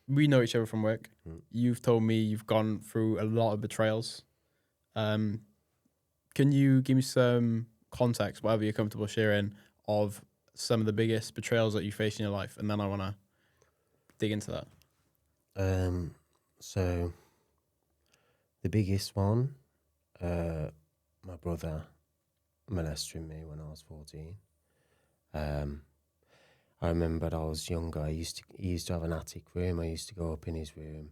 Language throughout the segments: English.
we know each other from work. Mm. You've told me you've gone through a lot of betrayals. Um, can you give me some context, whatever you're comfortable sharing, of some of the biggest betrayals that you faced in your life? And then I want to dig into that. So the biggest one, my brother molesting me when I was 14. I remember I was younger. He used to have an attic room. I used to go up in his room,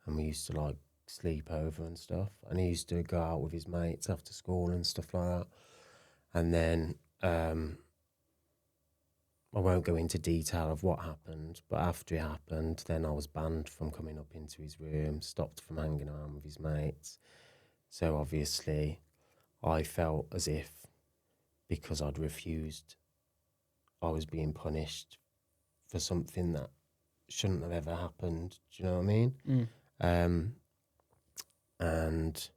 and we used to like sleep over and stuff. And he used to go out with his mates after school and stuff like that. And then I won't go into detail of what happened, but after it happened, then I was banned from coming up into his room, stopped from hanging around with his mates. So obviously, I felt as if because I'd refused, I was being punished for something that shouldn't have ever happened. Do you know what I mean? Mm. And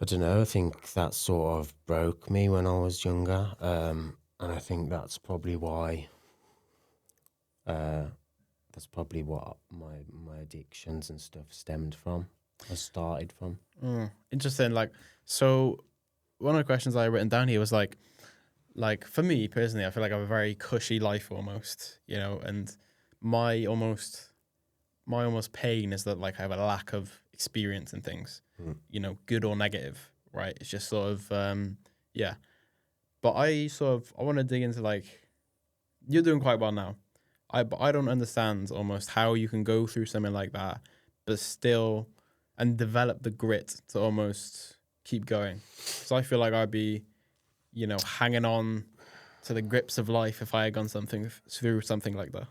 I don't know, I think that sort of broke me when I was younger. And I think that's probably why, that's probably what my addictions and stuff stemmed from, or started from. Interesting. Like, so one of the questions I written down here was like for me personally, I feel like I have a very cushy life almost, you know, and my almost pain is that like I have a lack of experience in things, you know, good or negative, right? It's just sort of, yeah. But I want to dig into like, you're doing quite well now. But I don't understand almost how you can go through something like that, but still, and develop the grit to almost keep going. So I feel like I'd be, you know, hanging on to the grips of life if I had gone through something like that.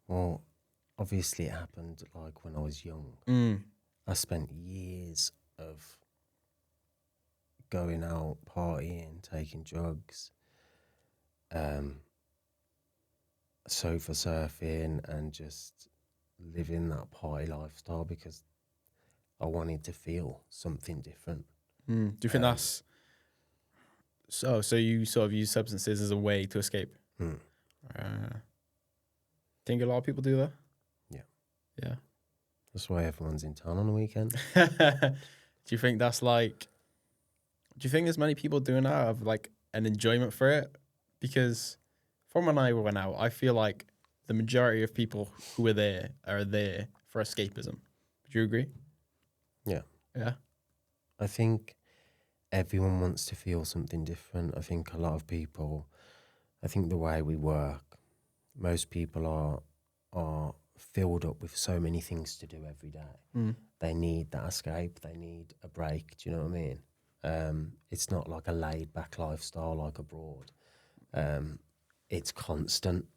Well, obviously it happened like when I was young. I spent years of going out, partying, taking drugs, sofa surfing, and just living that party lifestyle because I wanted to feel something different. Do you think that's so? So you sort of use substances as a way to escape? Mm. Think a lot of people do that. Yeah. Yeah. That's why everyone's in town on the weekend. Do you think that's like? Do you think there's many people doing that out of like an enjoyment for it? Because from when I went out, I feel like the majority of people who are there for escapism. Would you agree? Yeah. Yeah. I think everyone wants to feel something different. I think a lot of people, I think the way we work, most people are filled up with so many things to do every day. They need that escape. They need a break. Do you know what I mean? It's not like a laid back lifestyle like abroad. It's constant.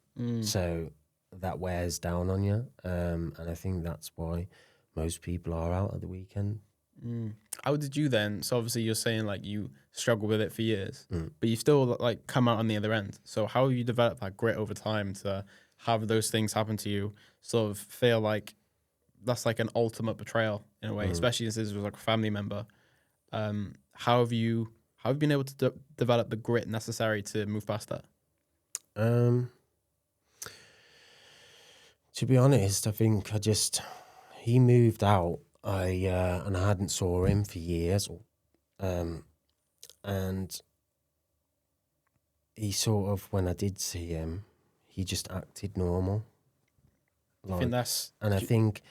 So that wears down on you. And I think that's why most people are out at the weekend. How did you then? So obviously you're saying like you struggled with it for years, but you still like come out on the other end. So how have you developed that grit over time to have those things happen to you? Sort of feel like that's like an ultimate betrayal in a way, especially since this was like a family member. How have you been able to develop the grit necessary to move past that? To be honest, I think he moved out. And I hadn't saw him for years, and he sort of, when I did see him, he just acted normal. I think that's And I think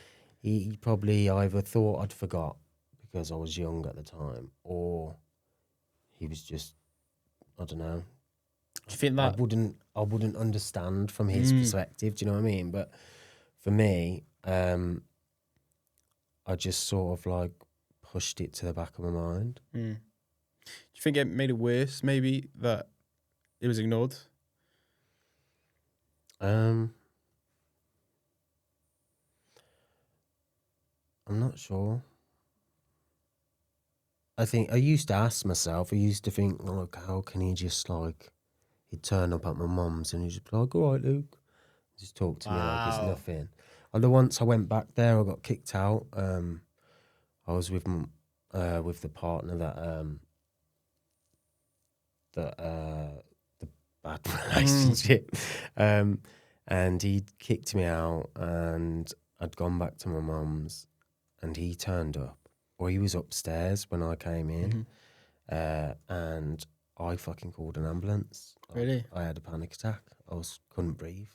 he probably either thought I'd forgot because I was young at the time, or he was just, I don't know. Do you think I that wouldn't understand from his perspective. Do you know what I mean? But for me, I just sort of like pushed it to the back of my mind. do you think it made it worse? Maybe that it was ignored. I'm not sure. I think I used to ask myself. I used to think, like, how can he just like he'd turn up at my mum's and he'd just be like, "All right, Luke," just talk to me like it's nothing. Although once I went back there, I got kicked out. I was with the partner that the bad relationship, And he'd kicked me out, and I'd gone back to my mum's, and he turned up, or he was upstairs when I came in, and I fucking called an ambulance. Really? I had a panic attack. Couldn't breathe.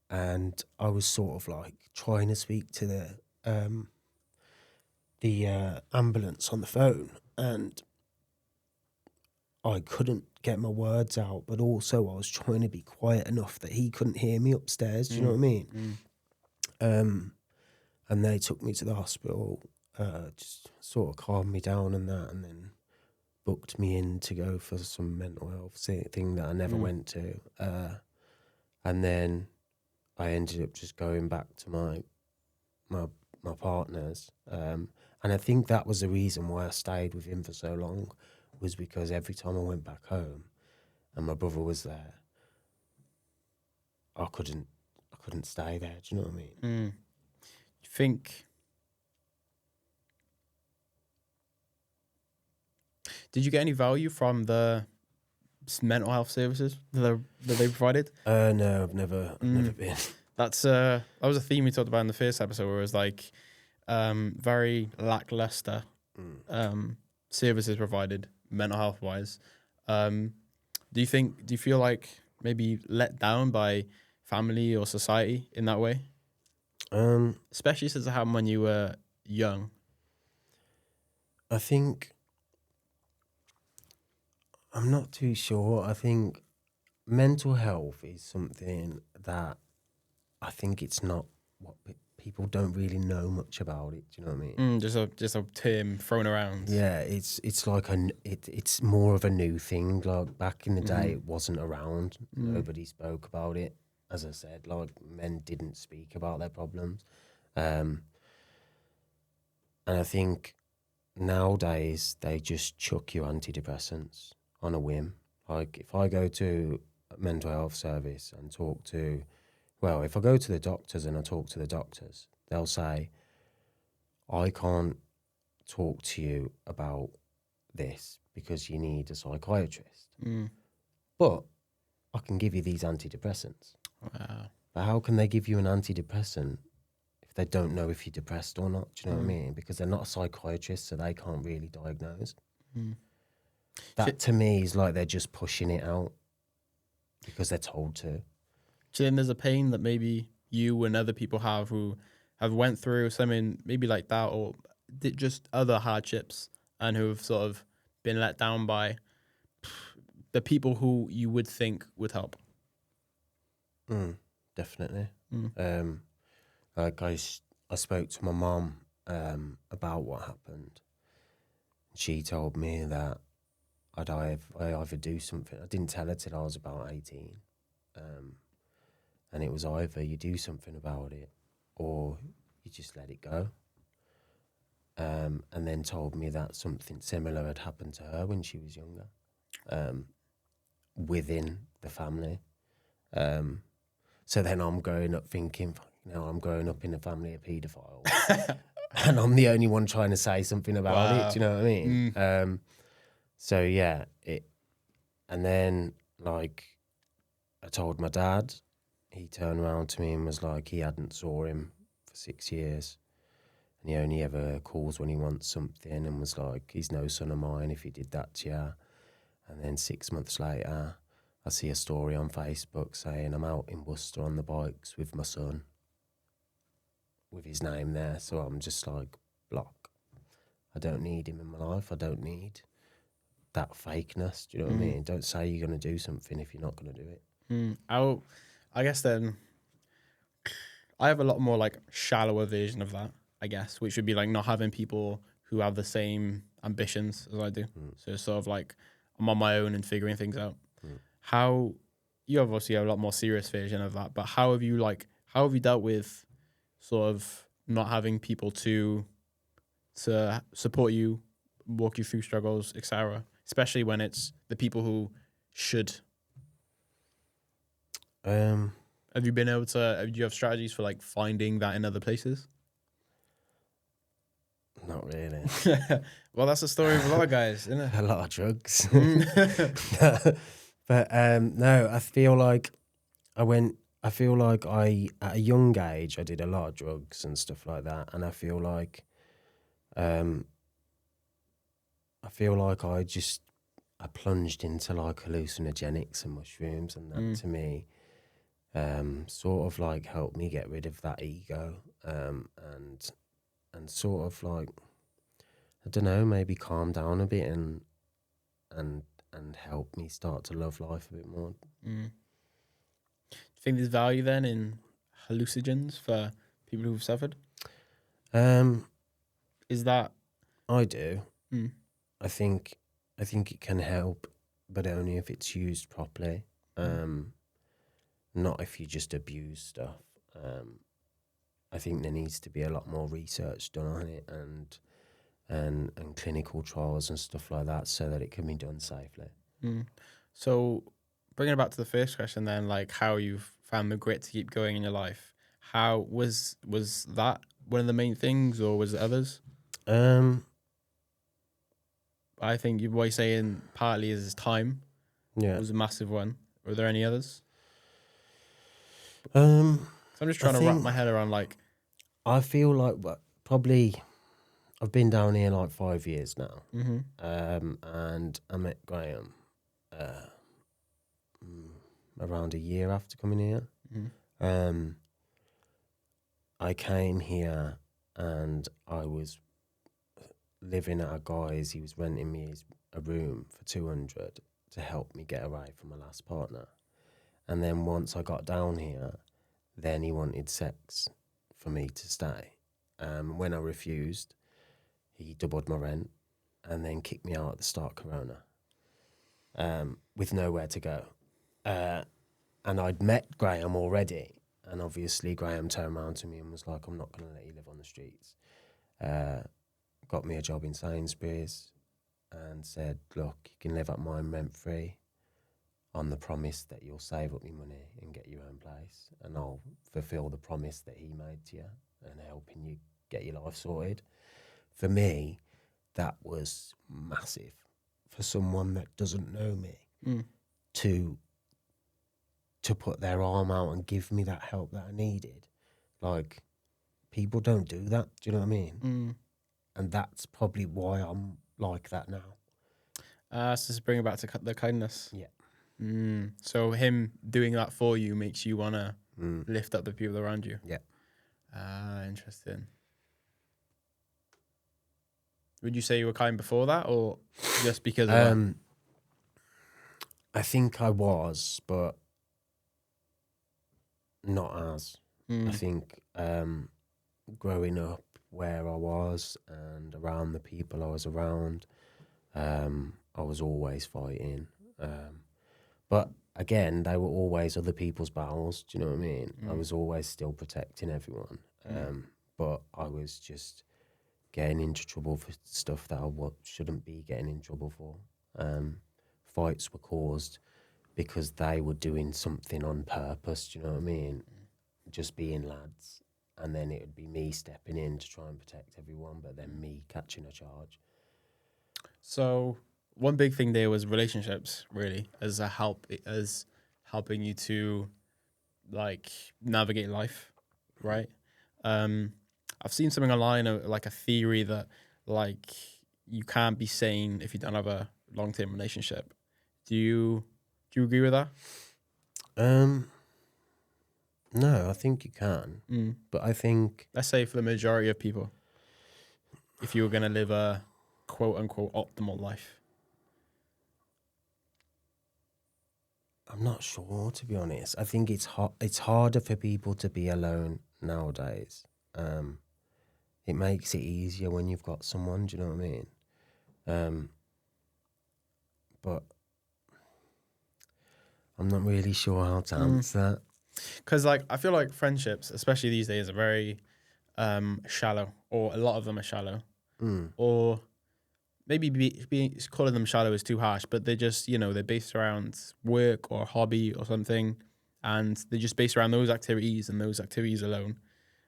And I was sort of like trying to speak to the ambulance on the phone, and I couldn't get my words out, but also I was trying to be quiet enough that he couldn't hear me upstairs. Do you know what I mean? And they took me to the hospital, just sort of calmed me down and that, and then booked me in to go for some mental health thing that I never went to. And then I ended up just going back to my partner's. And I think that was the reason why I stayed with him for so long, was because every time I went back home and my brother was there, I couldn't stay there. Do you know what I mean? You think? Did you get any value from the mental health services that they provided? No, I've never been. That was a theme we talked about in the first episode, where it was like very lackluster services provided mental health wise. Do you feel like maybe let down by family or society in that way? Especially since it happened when you were young. I think, I'm not too sure. I think mental health is something that I think it's not what people don't really know much about it. Do you know what I mean? Just a term thrown around. Yeah, it's like it's more of a new thing. Like back in the day, it wasn't around. Nobody spoke about it. As I said, like men didn't speak about their problems, and I think nowadays they just chuck you antidepressants on a whim. Like if I go to a mental health service and if I go to the doctors and I talk to the doctors, they'll say, I can't talk to you about this because you need a psychiatrist. But I can give you these antidepressants. Wow. But how can they give you an antidepressant if they don't know if you're depressed or not? Do you know what I mean? Because they're not a psychiatrist, so they can't really diagnose. That to me is like they're just pushing it out because they're told to. Do you think there's a pain that maybe you and other people have who have went through something maybe like that, or just other hardships, and who have sort of been let down by the people who you would think would help? Definitely. Like I spoke to my mum about what happened. She told me that I either do something. I didn't tell her till I was about 18. And it was either you do something about it or you just let it go. And then told me that something similar had happened to her when she was younger, within the family. So then I'm growing up thinking, I'm growing up in a family of paedophiles. And I'm the only one trying to say something about it. Do you know what I mean? So yeah, and then like I told my dad, he turned around to me and was like, he hadn't saw him for 6 years. And he only ever calls when he wants something, and was like, he's no son of mine if he did that to you. And then 6 months later, I see a story on Facebook saying I'm out in Worcester on the bikes with my son, with his name there. So I'm just like, block. I don't need him in my life. I don't need that fakeness. Do you know what I mean? Don't say you're going to do something if you're not going to do it. I guess then I have a lot more like shallower version of that, I guess, which would be like not having people who have the same ambitions as I do. So it's sort of like I'm on my own and figuring things out. How you obviously have a lot more serious version of that, but how have you dealt with sort of not having people to support you, walk you through struggles, etc., especially when it's the people who should? Have you been able to? Do you have strategies for like finding that in other places? Not really. Well, that's the story of a lot of guys, isn't it? A lot of drugs. But no, I feel like I feel like at a young age, I did a lot of drugs and stuff like that. And I feel like, um, I plunged into like hallucinogenics and mushrooms, and that to me, sort of like helped me get rid of that ego, and sort of like, I don't know, maybe calm down a bit and and help me start to love life a bit more. Do you think there's value then in hallucinogens for people who've suffered? Um, Is that I do. mm, I think it can help, but only if it's used properly. Not if you just abuse stuff. I think there needs to be a lot more research done on it, and clinical trials and stuff like that, so that it can be done safely. so? Bringing it back to the first question, then, like how you've found the grit to keep going in your life. How was that one of the main things, or was it others? Um, I think what you're saying partly is time yeah. was a massive one. Were there any others? Um, So I'm just I trying to wrap think my head around like, I feel like probably I've been down here like 5 years now. And I met Graham around a year after coming here. I came here and I was living at a guy's. He was renting me a room for 200 to help me get away from my last partner. And then once I got down here, then he wanted sex for me to stay. When I refused, he doubled my rent and then kicked me out at the start of Corona, with nowhere to go. And I'd met Graham already, and obviously Graham turned around to me and was like, I'm not going to let you live on the streets. Got me a job in Sainsbury's and said, look, you can live at mine rent-free on the promise that you'll save up your money and get your own place, and I'll fulfill the promise that he made to you and helping you get your life sorted. For me, that was massive. For someone that doesn't know me, to put their arm out and give me that help that I needed. Like, people don't do that. Do you know what I mean? And that's probably why I'm like that now. so just bring it back to the kindness. Yeah. So him doing that for you makes you want to lift up the people around you. Yeah. Interesting. Would you say you were kind before that, or just because of that? I think I was, but not as. I think growing up where I was and around the people I was around, I was always fighting. But again, they were always other people's battles. Do you know what I mean? I was always still protecting everyone. But I was just getting into trouble for stuff that I shouldn't be getting in trouble for. Fights were caused because they were doing something on purpose. Do you know what I mean? Just being lads. And then it would be me stepping in to try and protect everyone, but then me catching a charge. So one big thing there was relationships, really, as helping you to like navigate life, right? I've seen something online, like a theory that like you can't be sane if you don't have a long-term relationship. Do you agree with that? No, I think you can. But I think... Let's say for the majority of people, if you were going to live a quote-unquote optimal life. I'm not sure, to be honest. I think it's harder for people to be alone nowadays. It makes it easier when you've got someone, do you know what I mean? But I'm not really sure how to answer that. Because like I feel like friendships, especially these days, are very shallow, or a lot of them are shallow, or maybe calling them shallow is too harsh, but they're just they're based around work or hobby or something, and they're just based around those activities and those activities alone.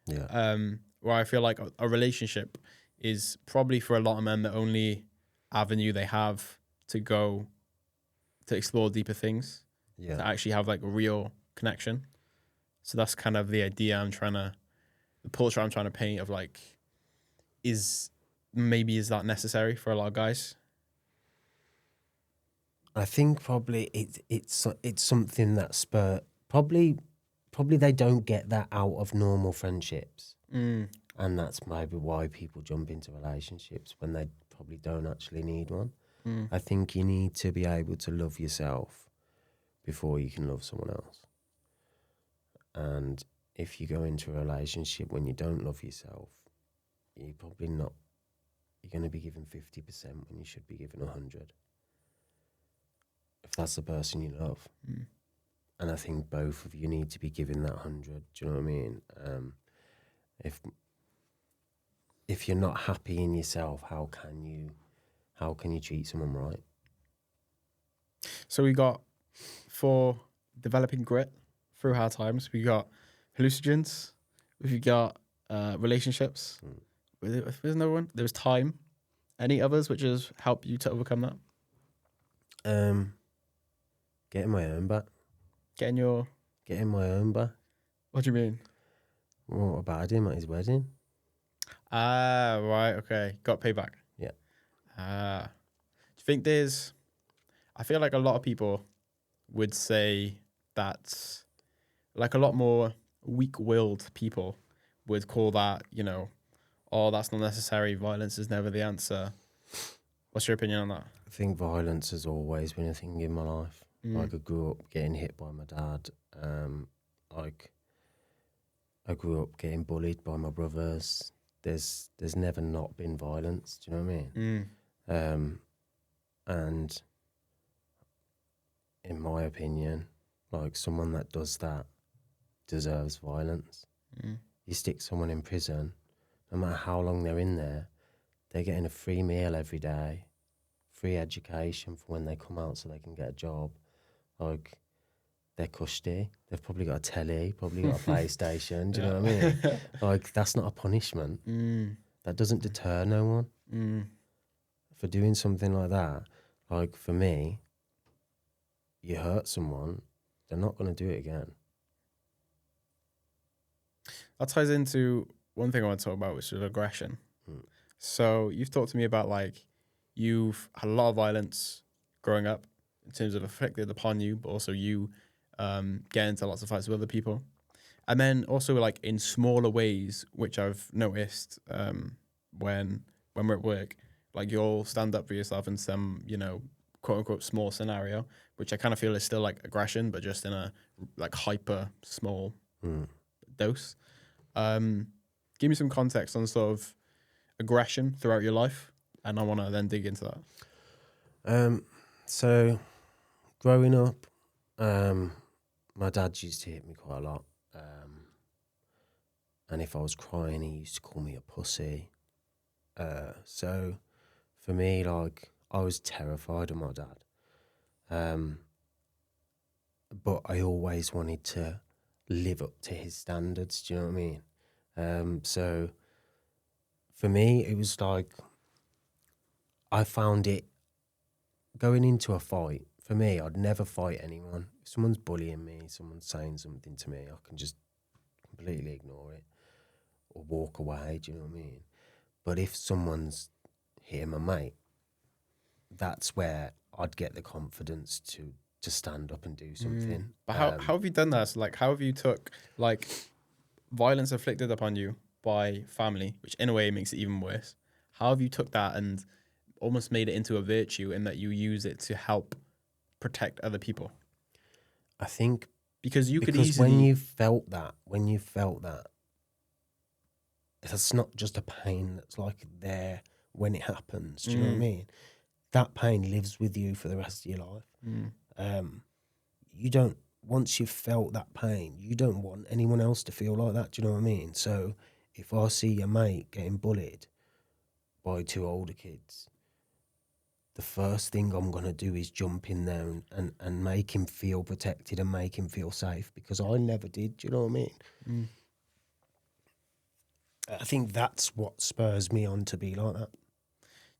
Yeah. Where I feel like a relationship is probably for a lot of men the only avenue they have to go to explore deeper things, Yeah. to actually have like real connection. So that's kind of the idea the portrait I'm trying to paint of like, is that necessary for a lot of guys? I think probably it's something that probably they don't get that out of normal friendships, Mm. and that's maybe why people jump into relationships when they probably don't actually need one. Mm. I think you need to be able to love yourself before you can love someone else. And if you go into a relationship when you don't love yourself, you're probably not. You're going to be given 50% when you should be given 100. If that's the person you love. Mm. And I think both of you need to be given that 100. Do you know what I mean? If you're not happy in yourself, how can you treat someone right? So we got, for developing grit through hard times, we got hallucinogens, we got relationships. There's another one. There was time. Any others which has helped you to overcome that? Getting my own back. Getting my own back. what do you mean? What about him at his wedding? Ah, right, okay. Got payback. Yeah. Do you think I feel like a lot of people would say that, like a lot more weak-willed people would call that, oh, that's not necessary. Violence is never the answer. What's your opinion on that? I think violence has always been a thing in my life. Like I grew up getting hit by my dad. Like I grew up getting bullied by my brothers. There's never not been violence. Do you know what I mean? And in my opinion, like someone that does that deserves violence. You stick someone in prison, no matter how long they're in there, they're getting a free meal every day, free education for when they come out so they can get a job. Like, they're cushy. They've probably got a telly, probably got a PlayStation. Do you know what I mean? Like, that's not a punishment. That doesn't deter no one for doing something like that. Like, for me, you hurt someone, they're not going to do it again. That ties into one thing I want to talk about, which is aggression. So you've talked to me about like you've had a lot of violence growing up in terms of afflicted upon you, but also you get into lots of fights with other people. And then also like in smaller ways, which I've noticed when we're at work, like you'll stand up for yourself in some, quote unquote small scenario, which I kind of feel is still like aggression, but just in a like hyper small dose. Give me some context on sort of aggression throughout your life, and I want to then dig into that. So growing up, my dad used to hit me quite a lot. And if I was crying, he used to call me a pussy. So for me, like, I was terrified of my dad. But I always wanted to live up to his standards. Do you know what I mean? So for me, it was like, I found it going into a fight. For me, I'd never fight anyone. If someone's bullying me, someone's saying something to me, I can just completely ignore it or walk away. Do you know what I mean? But if someone's hitting my mate, that's where I'd get the confidence to stand up and do something. But how have you done that? So, like, how have you took like violence inflicted upon you by family, which in a way makes it even worse? How have you took that and almost made it into a virtue in that you use it to help protect other people? I think because could easily, when you felt that, that's not just a pain that's like there when it happens. Do you know what I mean? That pain lives with you for the rest of your life. You don't, once you've felt that pain, you don't want anyone else to feel like that. Do you know what I mean? So if I see your mate getting bullied by two older kids, the first thing I'm going to do is jump in there and make him feel protected and make him feel safe, because I never did. Do you know what I mean? I think that's what spurs me on to be like that.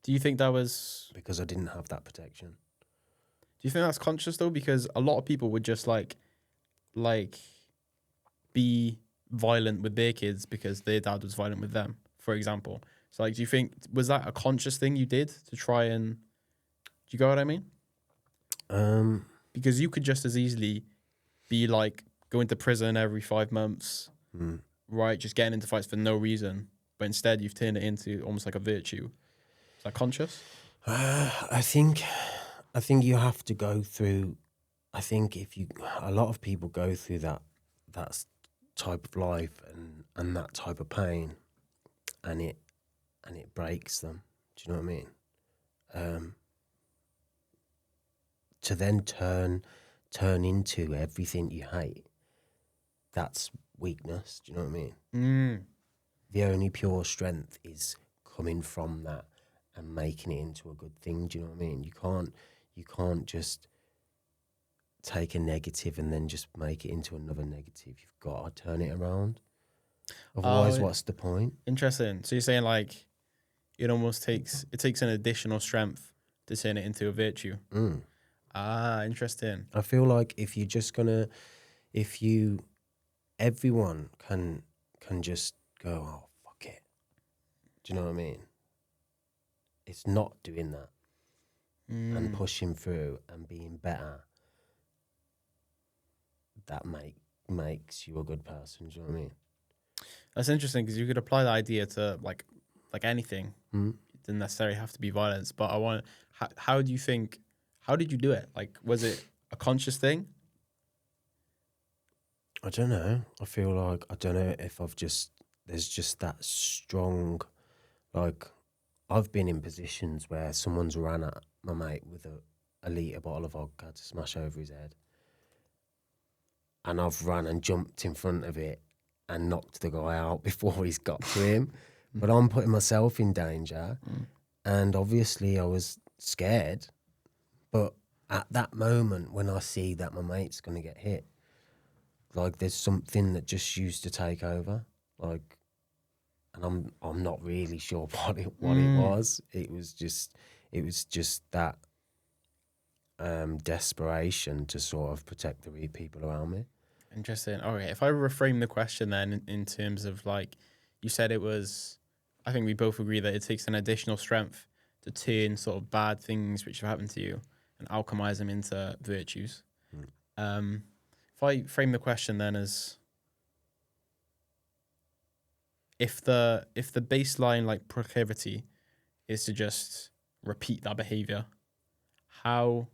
Do you think that was because I didn't have that protection? Do you think that's conscious though? Because a lot of people would just like like be violent with their kids because their dad was violent with them, for example. So like, do you think was that a conscious thing you did to try and do you get what I mean? Um, Because you could just as easily be like going to prison every 5 months, mm. right? Just getting into fights for no reason, but instead you've turned it into almost like a virtue. Is that conscious? I think you have to go through. I think a lot of people go through that type of life and that type of pain, and it breaks them. Do you know what I mean? To then turn into everything you hate, that's weakness. Do you know what I mean? Mm. The only pure strength is coming from that and making it into a good thing. Do you know what I mean? You can't just take a negative and then just make it into another negative. You've got to turn it around. Otherwise, Oh, what's the point? interesting. So you're saying like it takes an additional strength to turn it into a virtue. Mm. Ah, interesting. I feel like if you're just gonna, if you, everyone can just go, oh fuck it. Do you know what I mean? It's not doing that and pushing through and being better. That makes you a good person. Do you know what I mean? That's interesting because you could apply the idea to like anything. Mm. It didn't necessarily have to be violence, but I want. How do you think? How did you do it? Like, was it a conscious thing? I don't know. I feel like I don't know if there's just that strong, like I've been in positions where someone's ran at my mate with a litre bottle of vodka to smash over his head, and I've run and jumped in front of it and knocked the guy out before he's got to him. But I'm putting myself in danger, and obviously I was scared. But at that moment, when I see that my mate's going to get hit, like there's something that just used to take over, like, and I'm not really sure what it was. It was just that desperation to sort of protect the people around me. Interesting. Okay, if I reframe the question then in terms of like, you said it was, I think we both agree that it takes an additional strength to turn sort of bad things which have happened to you and alchemize them into virtues. If I frame the question then as if the baseline like proclivity is to just repeat that behavior, how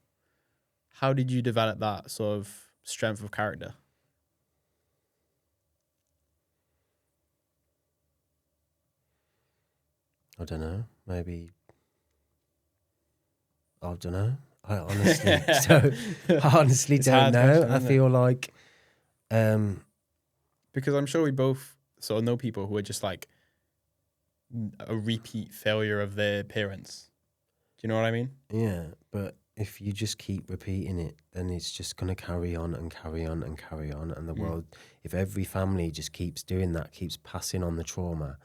did you develop that sort of strength of character? I don't know. Maybe I don't know. I honestly don't. I honestly It's a don't hard know. question, I isn't it? feel like Because I'm sure we both sort of know people who are just like a repeat failure of their parents. Do you know what I mean? yeah, but if you just keep repeating it, then it's just going to carry on and carry on and carry on. And the world, if every family just keeps doing that, keeps passing on the trauma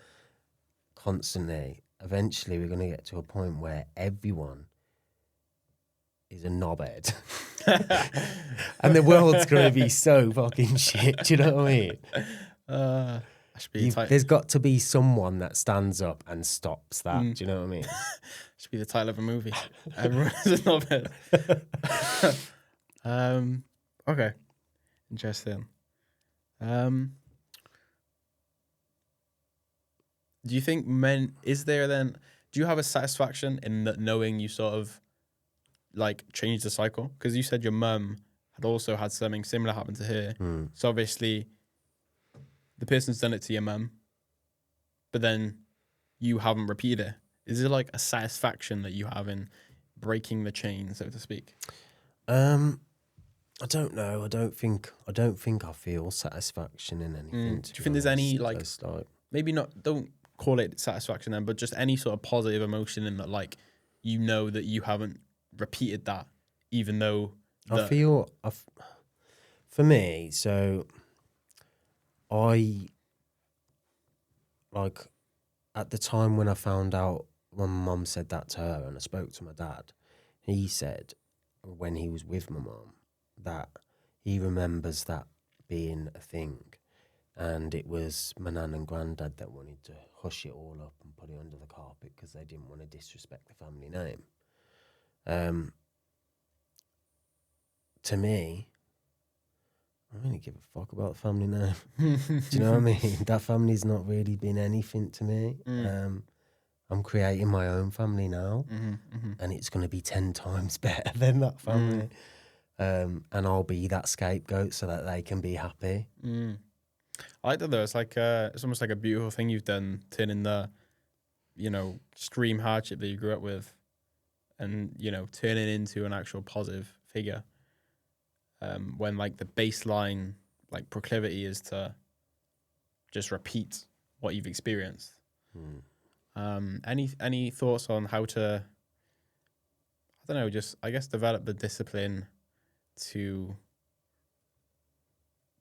constantly, eventually we're going to get to a point where everyone is a knobhead. And the world's going to be so fucking shit. Do you know what I mean? That should be There's got to be someone that stands up and stops that. Do you know what I mean? should be the title of a movie. Everyone's a novice. Okay, interesting. Do you think men? Is there then? Do you have a satisfaction in that knowing you sort of like changed the cycle? Because you said your mum had also had something similar happen to her. So obviously, the person's done it to your mum, but then you haven't repeated it. Is it like a satisfaction that you have in breaking the chain, so to speak? I don't know. I don't think I feel satisfaction in anything. Do you think there's any like Just like maybe not? Don't call it satisfaction then, but just any sort of positive emotion in that, like you know that you haven't repeated that, even though I feel for me. So I like at the time when I found out when my mum said that to her, and I spoke to my dad. He said when he was with my mum that he remembers that being a thing. And it was my nan and granddad that wanted to hush it all up and put it under the carpet because they didn't want to disrespect the family name. To me, I don't really give a fuck about the family name. Do you know what I mean? That family's not really been anything to me. I'm creating my own family now, and it's going to be 10 times better than that family. And I'll be that scapegoat so that they can be happy. I like that though. It's like it's almost like a beautiful thing you've done, turning the, you know, extreme hardship that you grew up with, and you know, turning into an actual positive figure. When like the baseline like proclivity is to just repeat what you've experienced. Any thoughts on how to, I don't know, just I guess develop the discipline to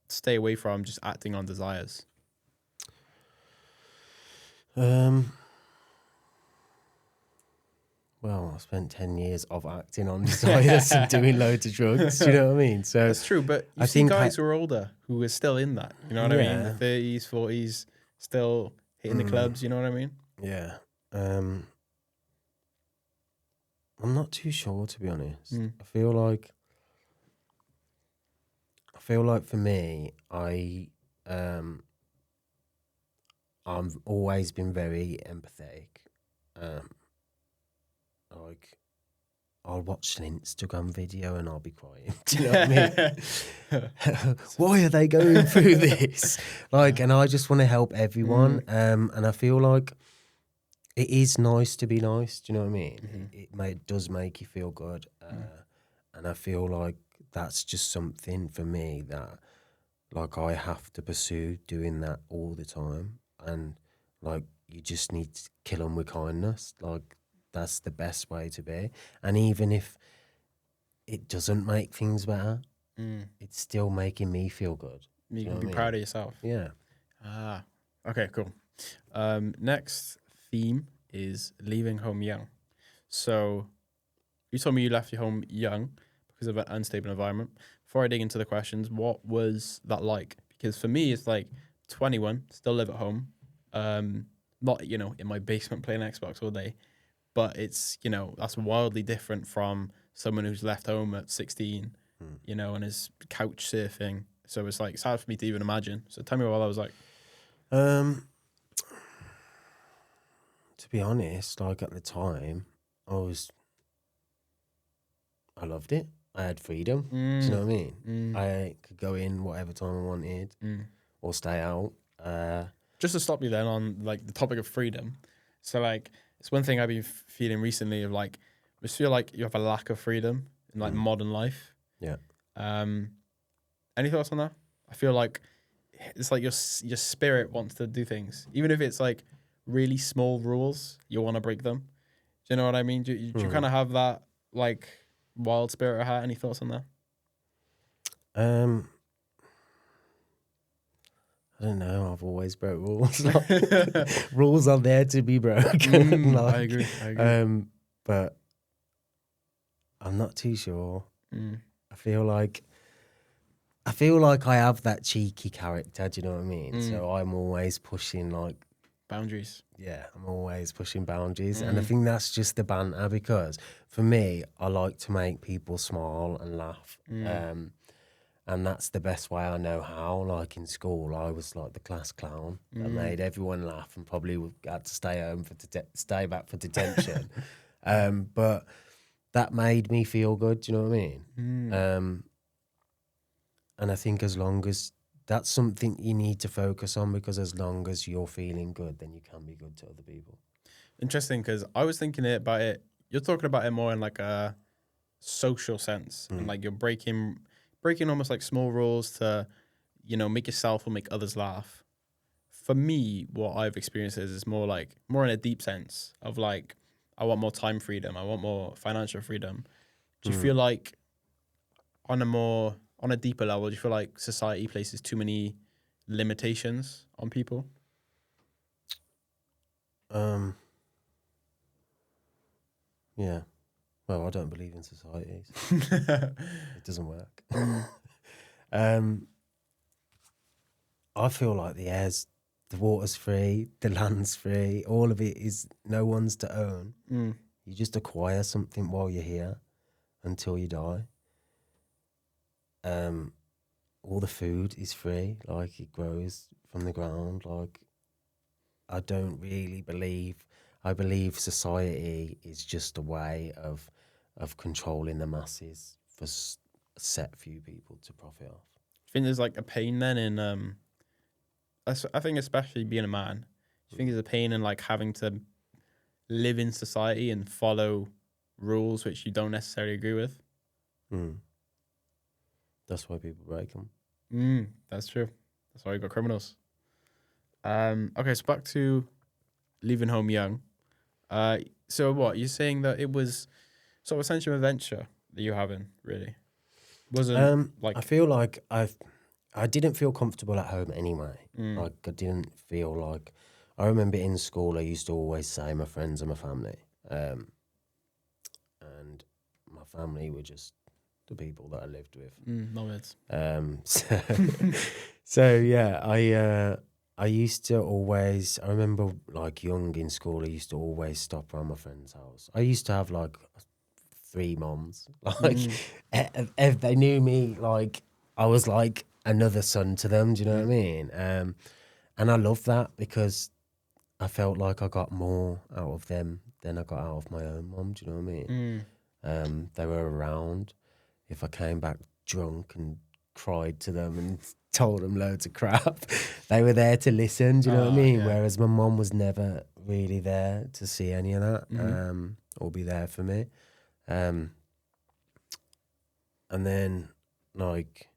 stay away from just acting on desires? Well, I spent 10 years of acting on desires and doing loads of drugs. Do you know what I mean? So that's true, but you I see think guys who are older who are still in that. You know what I mean? The Yeah. 30s, 40s, still hitting the clubs. You know what I mean? Yeah. I'm not too sure, to be honest. I feel like for me, I've always been very empathetic. Like, I'll watch an Instagram video and I'll be crying. Do you know what I mean? Why are they going through this? Like, and I just want to help everyone. And I feel like it is nice to be nice. Do you know what I mean? It does make you feel good. And I feel like that's just something for me that, like, I have to pursue doing that all the time. And, like, you just need to kill them with kindness. Like, that's the best way to be. And even if it doesn't make things better, it's still making me feel good. You can be proud of yourself. Yeah. Okay, cool. Next theme is leaving home young. So you told me you left your home young because of an unstable environment. Before I dig into the questions, what was that like? Because for me, it's like 21, still live at home. Not, you know, in my basement playing Xbox all day. But it's, you know, that's wildly different from someone who's left home at 16, you know, and is couch surfing. So it's like, it's hard for me to even imagine. So tell me what that was like. To be honest, like at the time, I loved it. I had freedom. Do you know what I mean? I could go in whatever time I wanted or stay out. Just to stop you then on like the topic of freedom. So like, it's one thing I've been feeling recently of like, I just feel like you have a lack of freedom in like modern life. Yeah. Any thoughts on that? I feel like it's like your spirit wants to do things, even if it's like really small rules. You want to break them. Do you know what I mean? Do you kind of have that like wild spirit at heart? Any thoughts on that? I don't know. I've always broke rules. Like, rules are there to be broken. Like, I agree. But I'm not too sure. I feel like I have that cheeky character. Do you know what I mean? So I'm always pushing like Boundaries. Yeah, I'm always pushing boundaries, and I think that's just the banter because for me, I like to make people smile and laugh. And that's the best way I know how. Like in school, I was like the class clown that made everyone laugh and probably had to stay home for stay back for detention. But that made me feel good. Do you know what I mean? And I think as long as that's something you need to focus on, because as long as you're feeling good, then you can be good to other people. Interesting, because I was thinking about it. You're talking about it more in like a social sense, and like you're breaking almost like small rules to, you know, make yourself or make others laugh. For me, what I've experienced is more in a deep sense of like, I want more time freedom. I want more financial freedom. Do you feel like on a deeper level, do you feel like society places too many limitations on people? Yeah. Well, I don't believe in societies. It doesn't work. I feel like the water's free, the land's free, all of it is no one's to own. You just acquire something while you're here until you die. All the food is free, like it grows from the ground. Like I don't really believe. I believe society is just a way of controlling the masses for a set few people to profit off. I think there's like a pain then in I think especially being a man. I think there's a pain in like having to live in society and follow rules which you don't necessarily agree with. That's why people break them. That's true. That's why you got criminals. Okay, so back to leaving home young. So what you're saying that it was sort of a sense of adventure that you're having, really? Wasn't like I feel like I didn't feel comfortable at home anyway. Like I didn't feel like I remember in school I used to always say my friends are my family, and my family were just the people that I lived with. no words. So yeah, I used to always. I remember like young in school, I used to always stop around my friend's house. I used to have like 3 moms. Like if they knew me, like I was like another son to them. Do you know what I mean? And I love that because I felt like I got more out of them than I got out of my own mom. Do you know what I mean? They were around. If I came back drunk and cried to them and told them loads of crap, they were there to listen. Do you know what I mean? Yeah. Whereas my mom was never really there to see any of that or be there for me. And then, like,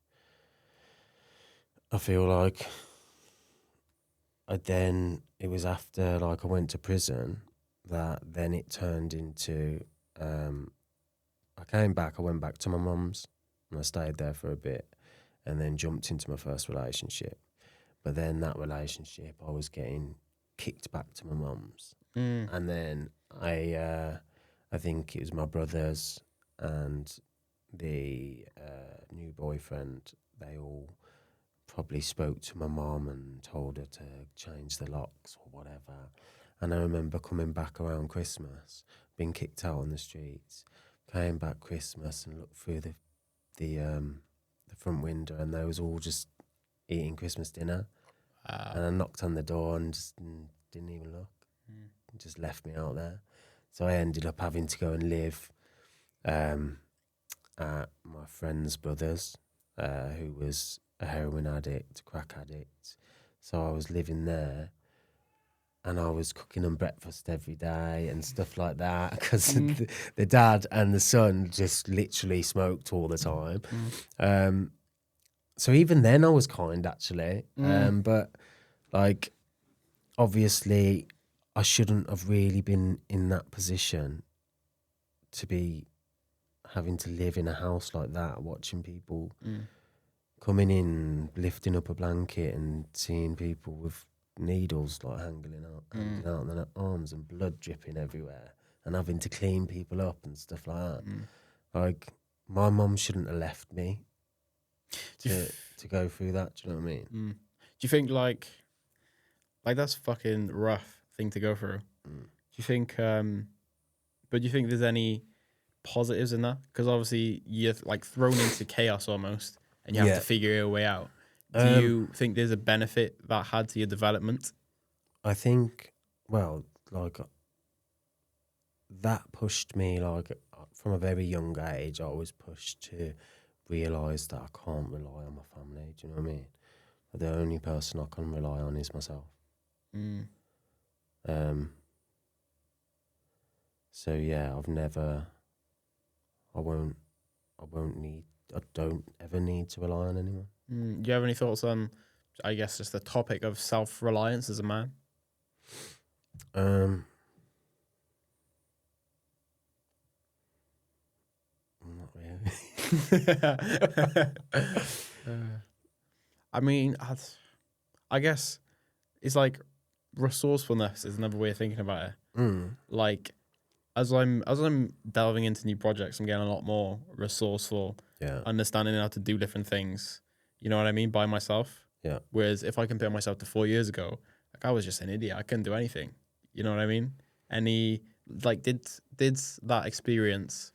I feel like it was after, like, I went to prison that then it turned into, I came back, I went back to my mum's and I stayed there for a bit and then jumped into my first relationship. But then that relationship, I was getting kicked back to my mum's. And then I think it was my brothers and the new boyfriend, they all probably spoke to my mum and told her to change the locks or whatever. And I remember coming back around Christmas, being kicked out on the streets, came back Christmas and looked through the front window and they was all just eating Christmas dinner. And I knocked on the door and just didn't even look. Just left me out there. So I ended up having to go and live at my friend's brother's, who was a heroin addict, crack addict. So I was living there and I was cooking them breakfast every day and stuff like that because the dad and the son just literally smoked all the time. So even then I was kind, actually. But, like, obviously I shouldn't have really been in that position to be having to live in a house like that, watching people coming in, lifting up a blanket and seeing people with needles like hanging out their arms and blood dripping everywhere and having to clean people up and stuff like that. Like, my mum shouldn't have left me to go through that. Do you know what I mean? Do you think like that's a fucking rough thing to go through? Do you think but do you think there's any positives in that? Because obviously you're like thrown into chaos almost and you have to figure your way out. Do you think there's a benefit that had to your development? I think, well, like, that pushed me, like, from a very young age, I was pushed to realise that I can't rely on my family. Do you know what I mean? The only person I can rely on is myself. So yeah, I don't ever need to rely on anyone. Do you have any thoughts on, I guess, just the topic of self-reliance as a man? Not really. I mean, I guess it's like resourcefulness is another way of thinking about it. Like, as I'm delving into new projects, I'm getting a lot more resourceful, Yeah. understanding how to do different things. You know what I mean? By myself. Yeah. Whereas if I compare myself to 4 years ago, like I was just an idiot. I couldn't do anything. You know what I mean? Any like did that experience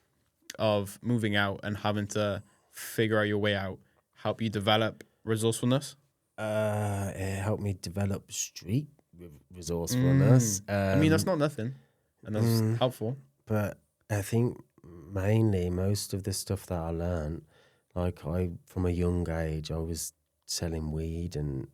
of moving out and having to figure out your way out help you develop resourcefulness? It helped me develop street Mm. resourcefulness. I mean, that's not nothing, and that's mm, helpful. but I think mainly most of the stuff that I learned, like from a young age, I was selling weed and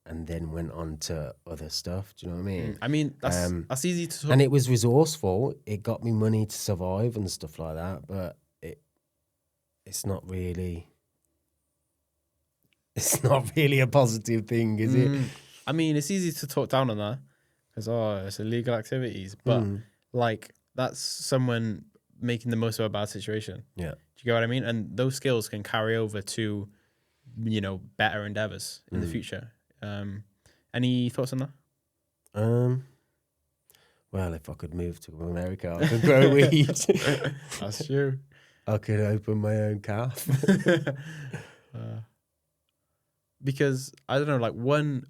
then went on to other stuff. Do you know what I mean? I mean, Um, that's easy to and it was resourceful. It got me money to survive and stuff like that. But it's not really. It's not really a positive thing, is it? I mean, it's easy to talk down on that because it's illegal activities, but Mm. like that's someone making the most of a bad situation. Yeah. Do you get what I mean? And those skills can carry over to better endeavors in the future. Any thoughts on that? Um. Well, if I could move to America, I could grow weed. That's true. I could open my own calf. Because I don't know,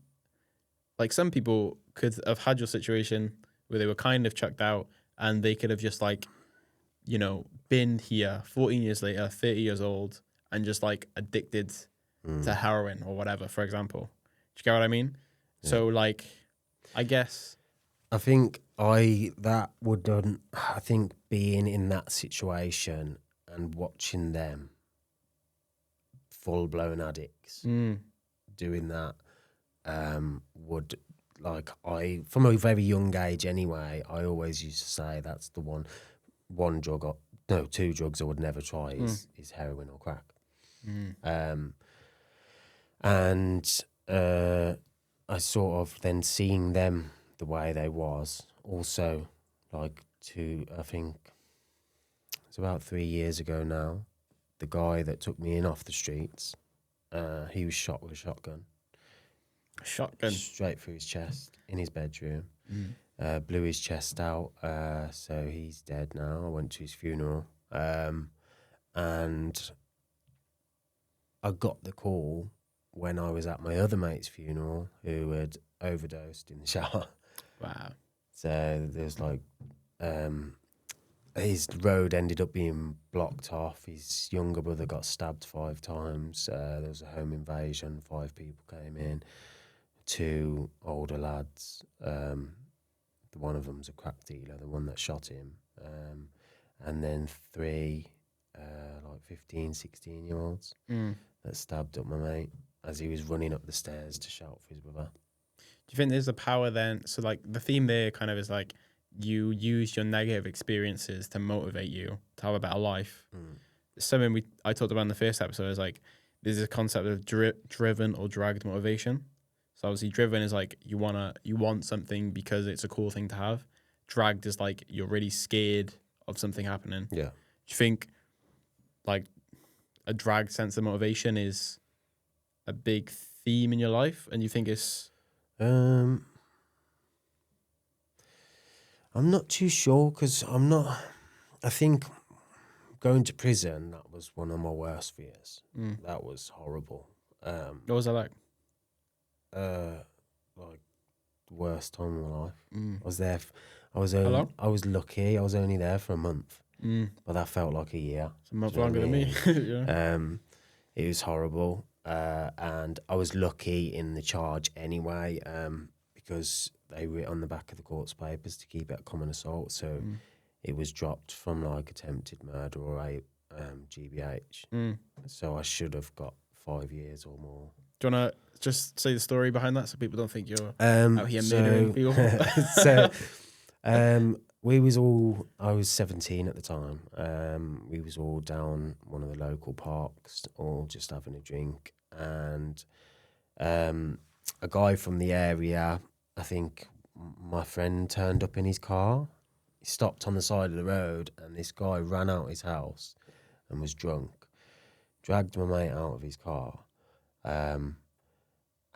like some people could have had your situation where they were kind of chucked out and they could have just like, been here 14 years later, 30 years old, and just like addicted to heroin or whatever, for example. Do you get what I mean? Yeah. So like, I guess. I think I think being in that situation and watching them full blown addicts doing that would from a very young age anyway. I always used to say that's the two drugs I would never try is heroin or crack. And I sort of then seeing them the way they was also I think it's about 3 years ago now, the guy that took me in off the streets, he was shot with a shotgun Shotgun. straight through his chest in his bedroom. Blew his chest out, so he's dead now. I went to his funeral, and I got the call when I was at my other mate's funeral who had overdosed in the shower. Wow. So there's his road ended up being blocked off. His younger brother got stabbed 5 times. There was a home invasion. 5 people came in. 2 older lads. One of them's a crack dealer, the one that shot him. And then 3 15, 16-year-olds that stabbed up my mate as he was running up the stairs to shout for his brother. Do you think there's a power then? So like the theme there kind of is like you use your negative experiences to motivate you to have a better life. Something I talked about in the first episode is like there's a concept of driven or dragged motivation. So obviously driven is like you want something because it's a cool thing to have. Dragged is like you're really scared of something happening. Yeah. Do you think like a dragged sense of motivation is a big theme in your life, and you think it's I'm not too sure because I think going to prison, that was one of my worst fears. That was horrible. what was that like? Like the worst time of my life. I was there. I was lucky. I was only there for a month, but that felt like a year. It's a month longer than me. Yeah. It was horrible, and I was lucky in the charge anyway, because they were on the back of the court's papers to keep it a common assault, so it was dropped from like attempted murder or GBH. So I should have got 5 years or more. Do you want to just say the story behind that so people don't think you're out here murdering people? I was 17 at the time. We was all down one of the local parks, all just having a drink. And a guy from the area, I think my friend turned up in his car. He stopped on the side of the road and this guy ran out his house and was drunk. Dragged my mate out of his car. And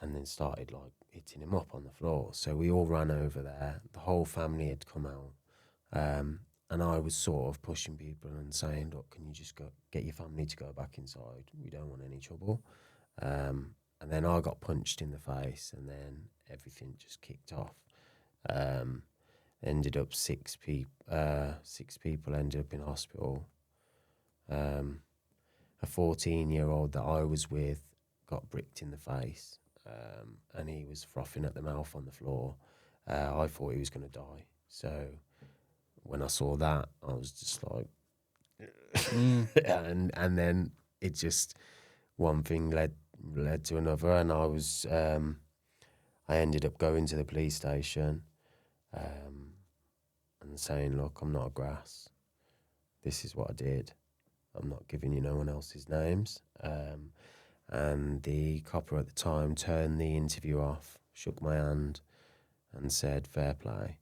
then started like hitting him up on the floor. So we all ran over there. The whole family had come out. And I was sort of pushing people and saying, look, can you just get your family to go back inside? We don't want any trouble. And then I got punched in the face, and then everything just kicked off. Ended up 6 people ended up in hospital. A 14-year-old that I was with got bricked in the face, and he was frothing at the mouth on the floor. I thought he was going to die. So when I saw that, I was just like, and then it just, one thing led to another, and I ended up going to the police station, and saying, look, I'm not a grass. This is what I did. I'm not giving you no one else's names. And the copper at the time turned the interview off, shook my hand, and said, fair play.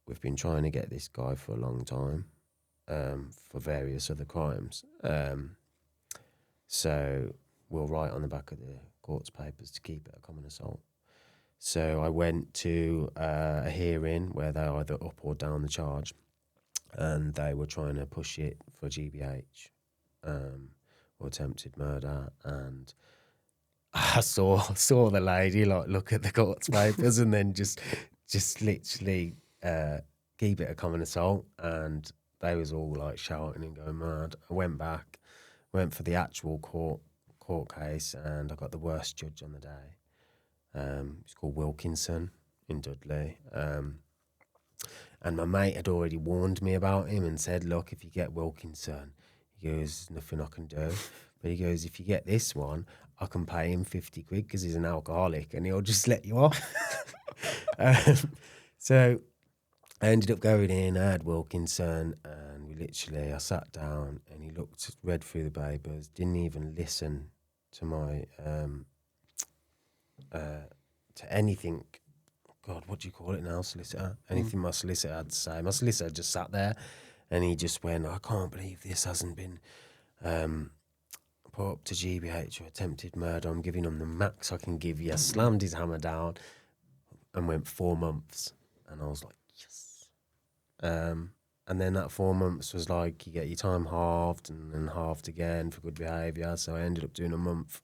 We've been trying to get this guy for a long time, for various other crimes. So we'll write on the back of the court's papers to keep it a common assault. So I went to a hearing where they either up or down the charge, and they were trying to push it for GBH, or attempted murder. And I saw the lady like look at the court's papers and then just literally keep it a common assault, and they was all like shouting and going mad. I went back, went for the actual court case, and I got the worst judge on the day. It's called Wilkinson in Dudley. And my mate had already warned me about him and said, look, if you get Wilkinson, he goes, nothing I can do. But he goes, if you get this one, I can pay him 50 quid because he's an alcoholic and he'll just let you off. So I ended up going in, I had Wilkinson, and I sat down and he read through the papers, didn't even listen to my, to anything. God, what do you call it now, solicitor? Anything my solicitor had to say. My solicitor just sat there and he just went, I can't believe this hasn't been put up to GBH or attempted murder. I'm giving him the max I can give you. Slammed his hammer down and went 4 months. And I was like, yes. And then that 4 months was like, you get your time halved and then halved again for good behaviour. So I ended up doing a month,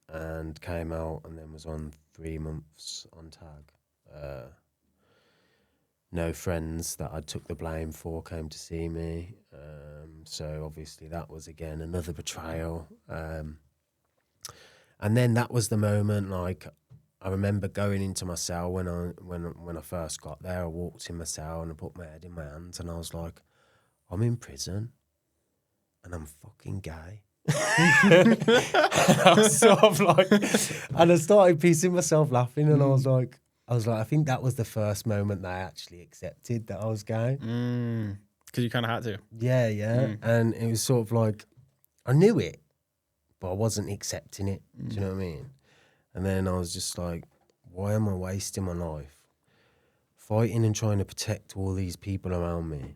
and came out and then was on 3 months on tag. No friends that I took the blame for came to see me. So obviously that was again another betrayal. And then that was the moment, like, I remember going into my cell when I first got there. I walked in my cell and I put my head in my hands and I was like, I'm in prison and I'm fucking gay. I was sort of like, and I started piecing myself laughing, and I was like, I think that was the first moment that I actually accepted that I was gay. Because you kind of had to. Yeah. And it was sort of like, I knew it, but I wasn't accepting it. Do you know what I mean? And then I was just like, why am I wasting my life fighting and trying to protect all these people around me?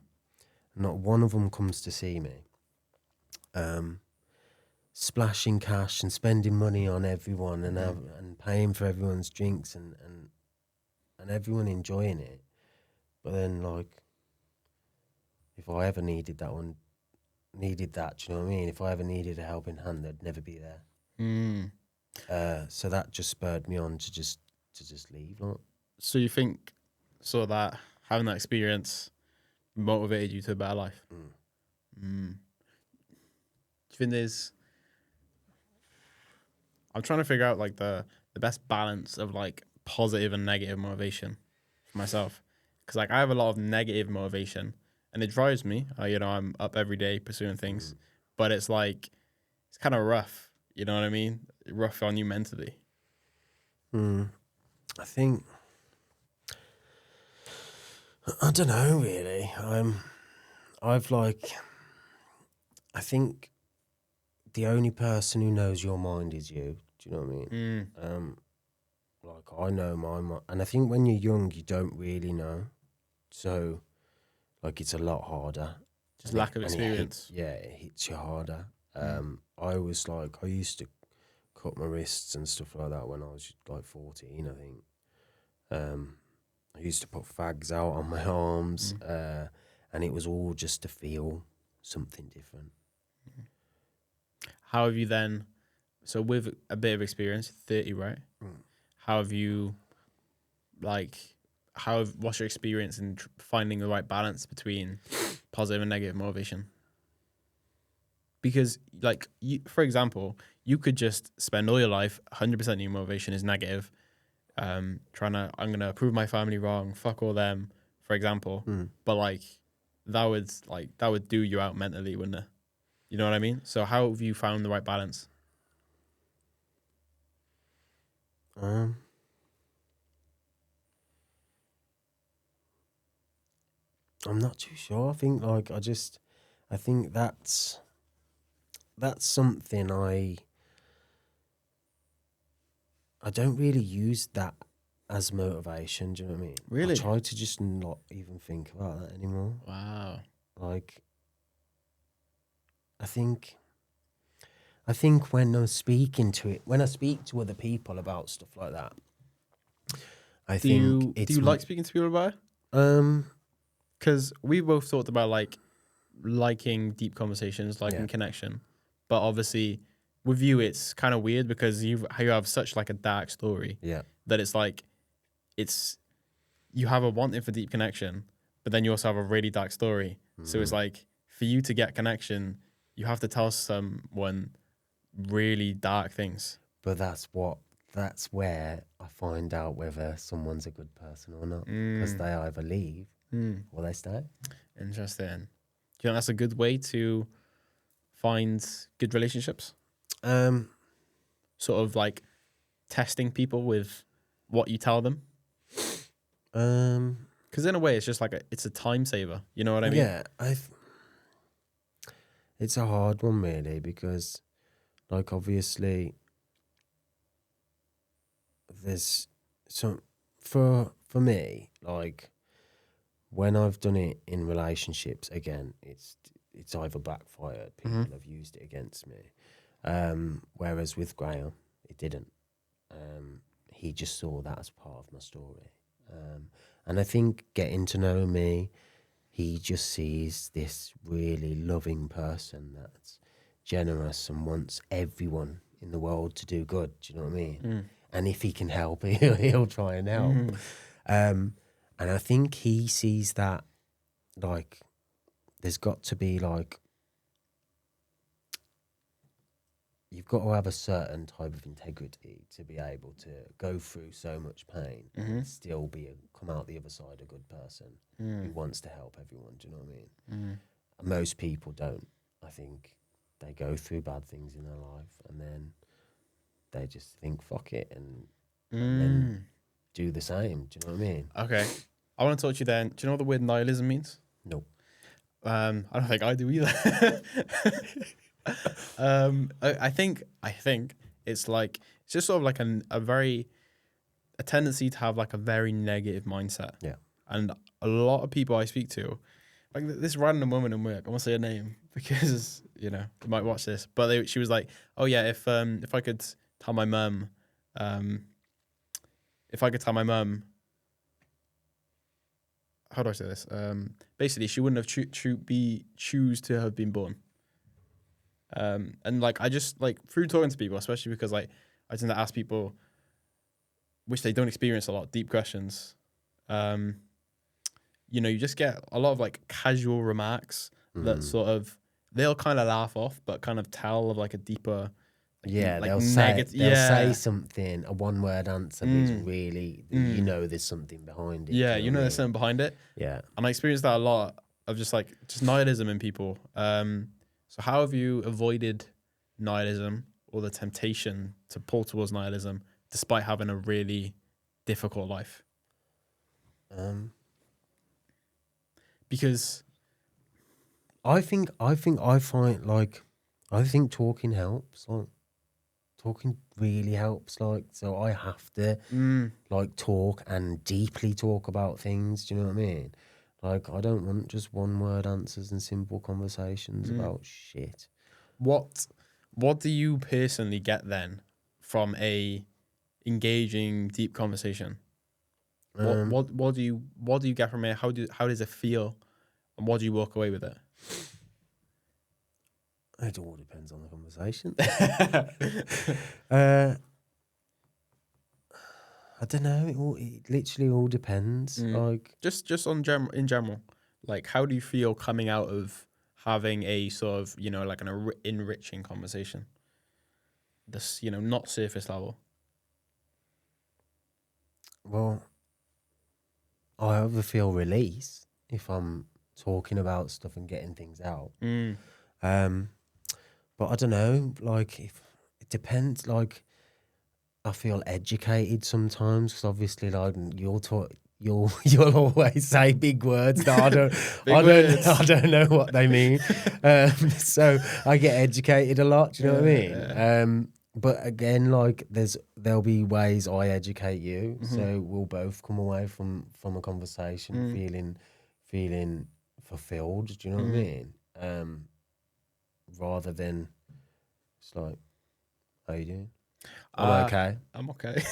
Not one of them comes to see me. Splashing cash and spending money on everyone and paying for everyone's drinks and everyone enjoying it. But then, like, if I ever needed that, do you know what I mean? If I ever needed a helping hand, they'd never be there. So that just spurred me on to just leave. Like. So you think that having that experience motivated you to a better life? Do you think I'm trying to figure out like the best balance of like positive and negative motivation for myself, because like I have a lot of negative motivation and it drives me. I'm up every day pursuing things, but it's like it's kind of rough. You know what I mean? Rough on you mentally. I think I don't know really. I think the only person who knows your mind is you. Do you know what I mean? Like I know my mind, and I think when you're young, you don't really know. So, like, it's a lot harder. Just lack of experience. It hits you harder. I used to cut my wrists and stuff like that when I was like 14, I think. I used to put fags out on my arms, and it was all just to feel something different. How have you then So with a bit of experience, 30, right? How have you, like, what's your experience in finding the right balance between positive and negative motivation? Because, like, for example, you could just spend all your life 100% your motivation is negative, I'm gonna prove my family wrong, fuck all them, for example. But like, that would do you out mentally, wouldn't it? You know what I mean? So how have you found the right balance? Um, I'm not too sure. I think like I think that's something I don't really use that as motivation. Do you know what I mean? I Really? try to just not even think about that anymore. Wow. Like, I think when I'm speaking to it, when I speak to other people about stuff like that, I think Do it's you like speaking to people about it? um Because we both talked about like liking deep conversations, liking yeah, connection, but obviously with you, it's kind of weird because you have such like a dark story yeah, that it's like it's you have a wanting for deep connection, but then you also have a really dark story. So it's like for you to get connection, you have to tell someone really dark things. but that's where I find out whether someone's a good person or not, because Mm, they either leave mm, or they stay. interesting. Do you think that's a good way to find good relationships? Um, Sort of like testing people with what you tell them. um, Because in a way, it's just like it's a time saver. You know what I mean? yeah, it's a hard one really because, like, obviously, there's some for me, like, when I've done it in relationships, again, it's either backfired, Mm-hmm. people have used it against me. Whereas with Graham, it didn't. He just saw that as part of my story. And I think getting to know me, he just sees this really loving person that's generous and wants everyone in the world to do good. Do you know what I mean? And if he can help, he'll try and help. And I think he sees that, like, there's got to be like, you've got to have a certain type of integrity to be able to go through so much pain and still come out the other side a good person who wants to help everyone. Do you know what I mean? Most people don't. I think they go through bad things in their life and then they just think fuck it and then do the same. Do you know what I mean? Okay. I want to talk to you then. Do you know what the word nihilism means? No. I don't think I do either. I think it's like it's just sort of like a tendency to have like a very negative mindset. Yeah. And a lot of people I speak to, like this random woman in work, I won't say her name because you might watch this, but she was like, "Oh yeah, if I could tell my mum, um, if I could tell my mum, how do I say this? Basically, she wouldn't have choose to have been born." And like I just like through talking to people, especially because like I tend to ask people, which they don't experience a lot, deep questions. You just get a lot of like casual remarks that sort of they'll kind of laugh off, but kind of tell of like a deeper, Yeah, like they'll negative. say Yeah, something, a one word answer, but it's really there's something behind it. yeah. Do you know what I There's mean? something behind it, Yeah. and I experienced that a lot of just nihilism in people. So how have you avoided nihilism or the temptation to pull towards nihilism despite having a really difficult life? Um, Because I think I find like I think talking helps. Like talking really helps. Like so, I have to like talk and deeply talk about things. Do you know what I mean? Like I don't want just one word answers and simple conversations about shit. what do you personally get then from a engaging deep conversation? Um, What do you get from it? How does it feel, and what do you walk away with it? It all depends on the conversation. uh, I don't know. It literally all depends. Like, just in general, like how do you feel coming out of having a sort of, you know, like an enriching conversation? This, you know, not surface level. well, I either feel release if I'm talking about stuff and getting things out. Um, but I don't know. Like, if it depends. Like, I feel educated sometimes because obviously, like, you'll talk. You'll always say big words that Big words. I don't know what they mean. So I get educated a lot. Do you know what I mean? But again, like there'll be ways I educate you, so we'll both come away from a conversation feeling fulfilled. Do you know what I mean? Rather than it's like, how you doing? I'm okay. I'm okay.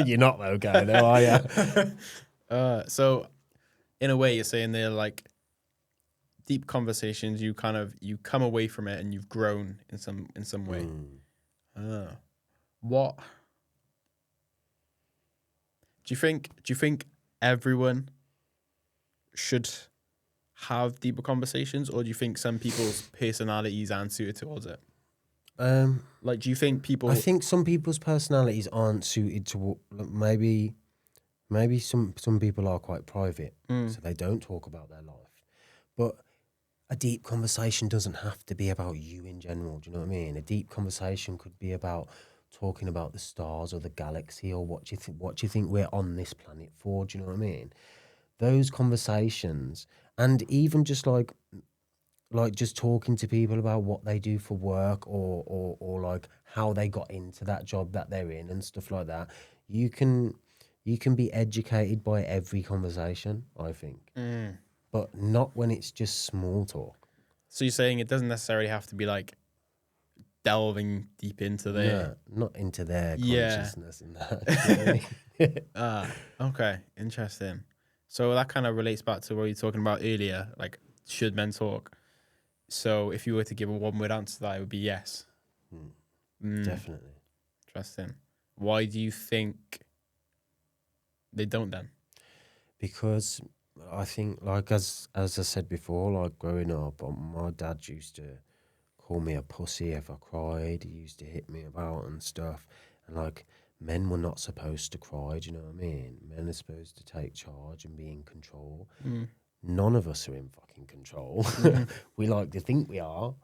You're not okay, though, are you? So in a way, you're saying they're like deep conversations. You come away from it and you've grown in some way. What do you think? Do you think everyone should have deeper conversations, or do you think some people's personalities aren't suited towards it? Like, do you think people? I think some people's personalities aren't suited to maybe some people are quite private, so they don't talk about their life. But a deep conversation doesn't have to be about you in general. Do you know what I mean? A deep conversation could be about talking about the stars or the galaxy or what do you think we're on this planet for? Do you know what I mean? Those conversations, and even just like just talking to people about what they do for work or like how they got into that job that they're in and stuff like that. You can be educated by every conversation, I think. But not when it's just small talk. So you're saying it doesn't necessarily have to be like delving deep into their Not into their consciousness and that. Okay, interesting. So that kind of relates back to what you were talking about earlier, like should men talk? So if you were to give a one-word answer to that, it would be yes. Definitely. Interesting. Why do you think they don't then? Because I think, like as I said before, like growing up, my dad used to call me a pussy if I cried. He used to hit me about and stuff. And like men were not supposed to cry. Do you know what I mean? Men are supposed to take charge and be in control. None of us are in fucking control. We like to think we are,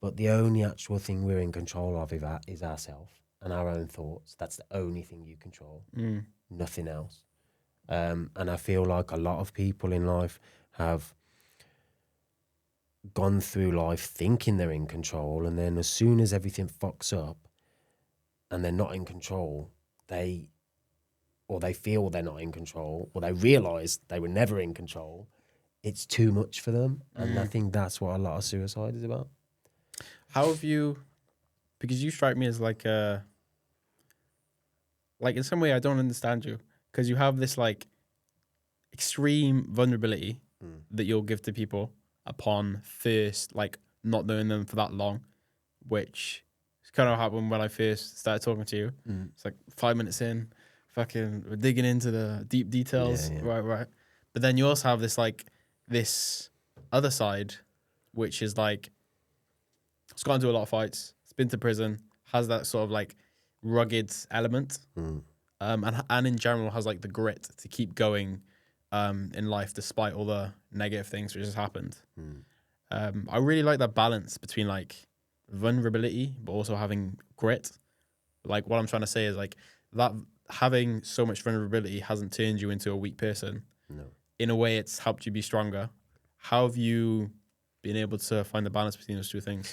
but the only actual thing we're in control of is ourselves and our own thoughts. That's the only thing you control. Nothing else. And I feel like a lot of people in life have gone through life thinking they're in control, and then as soon as everything fucks up and they're not in control, they feel they're not in control, or they realise they were never in control. It's too much for them, and I think that's what a lot of suicide is about. How have you? Because you strike me as like in some way I don't understand you, because you have this like extreme vulnerability that you'll give to people upon first like not knowing them for that long, which is kind of happened when I first started talking to you. It's like 5 minutes in, fucking we're digging into the deep details, right. But then you also have this other side, which is like it's gone into a lot of fights, it's been to prison, has that sort of like rugged element, and in general has like the grit to keep going in life despite all the negative things which has happened. I really like that balance between like vulnerability but also having grit. Like what I'm trying to say is like that having so much vulnerability hasn't turned you into a weak person. No. In a way, it's helped you be stronger. How have you been able to find the balance between those two things?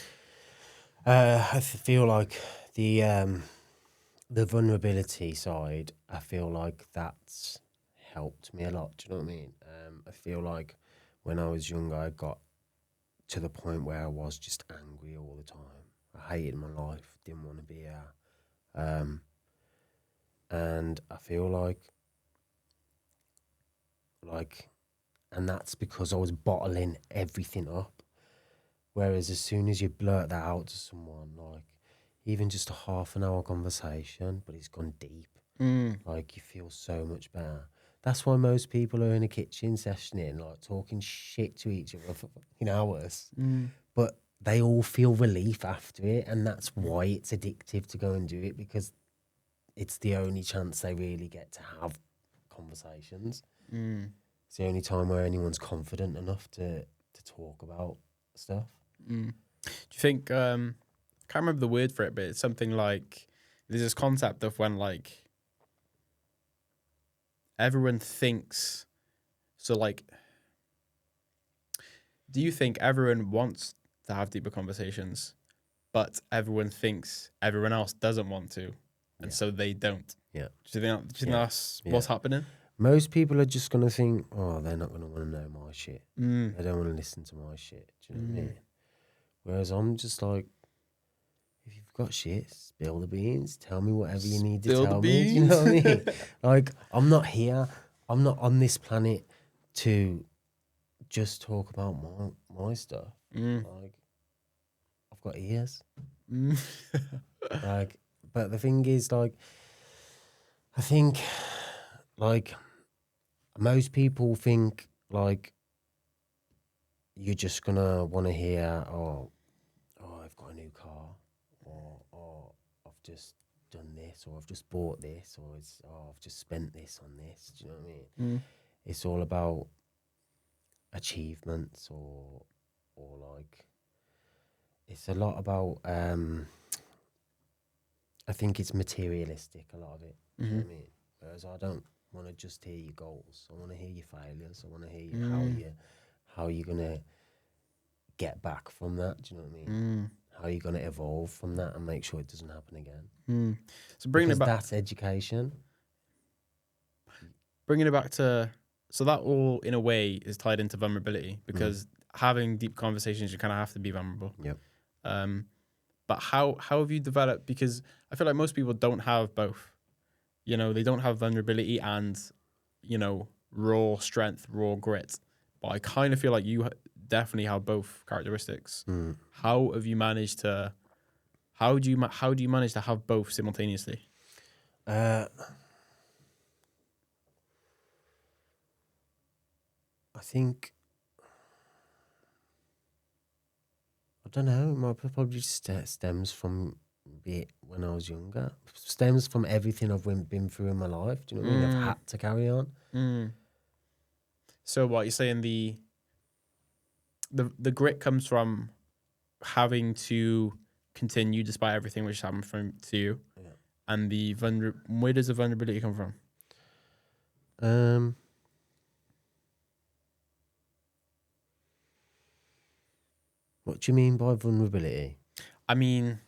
I feel like the vulnerability side, I feel like that's helped me a lot. Do you know what I mean? I feel like when I was younger, I got to the point where I was just angry all the time. I hated my life, didn't want to be here. And I feel like, and that's because I was bottling everything up. Whereas as soon as you blurt that out to someone, like even just a half an hour conversation, but it's gone deep, like you feel so much better. That's why most people are in a kitchen sessioning, like talking shit to each other for fucking hours. But they all feel relief after it, and that's why it's addictive to go and do it, because it's the only chance they really get to have conversations. It's the only time where anyone's confident enough to talk about stuff. Do you think can't remember the word for it, but it's something like there's this concept of when like everyone thinks so like do you think everyone wants to have deeper conversations, but everyone thinks everyone else doesn't want to, and so they don't? Yeah. Do you think that's what's happening? Most people are just going to think, oh, they're not going to want to know my shit. They don't want to listen to my shit. Do you know what I mean? Whereas I'm just like, if you've got shit, spill the beans. Tell me whatever you need to tell me. Do you know what I mean? Like, I'm not here. I'm not on this planet to just talk about my stuff. Like, I've got ears. Like, but the thing is, like, I think, like, most people think, like, you're just gonna want to hear, oh, I've got a new car, or oh, I've just done this, or I've just bought this, or it's I've just spent this on this. Do you know what I mean? It's all about achievements, or like it's a lot about. I think it's materialistic, a lot of it. Do you know what I mean? Whereas I don't want to just hear your goals. I want to hear your failures. I want to hear how you're gonna get back from that. Do you know what I mean? How you're gonna evolve from that and make sure it doesn't happen again. So bringing it back, that's education. Bringing it back to so that all in a way is tied into vulnerability, because having deep conversations, you kind of have to be vulnerable. Yep. But how have you developed? Because I feel like most people don't have both. You know, they don't have vulnerability and, you know, raw strength, raw grit. But I kind of feel like you definitely have both characteristics. How have you managed to? How do you manage to have both simultaneously? I think, I don't know, it might probably just stems from when I was younger. Stems from everything I've been through in my life. Do you know what I mean? I've had to carry on. So what you're saying, the grit comes from having to continue despite everything which happened to you, and the where does the vulnerability come from? What do you mean by vulnerability? I mean,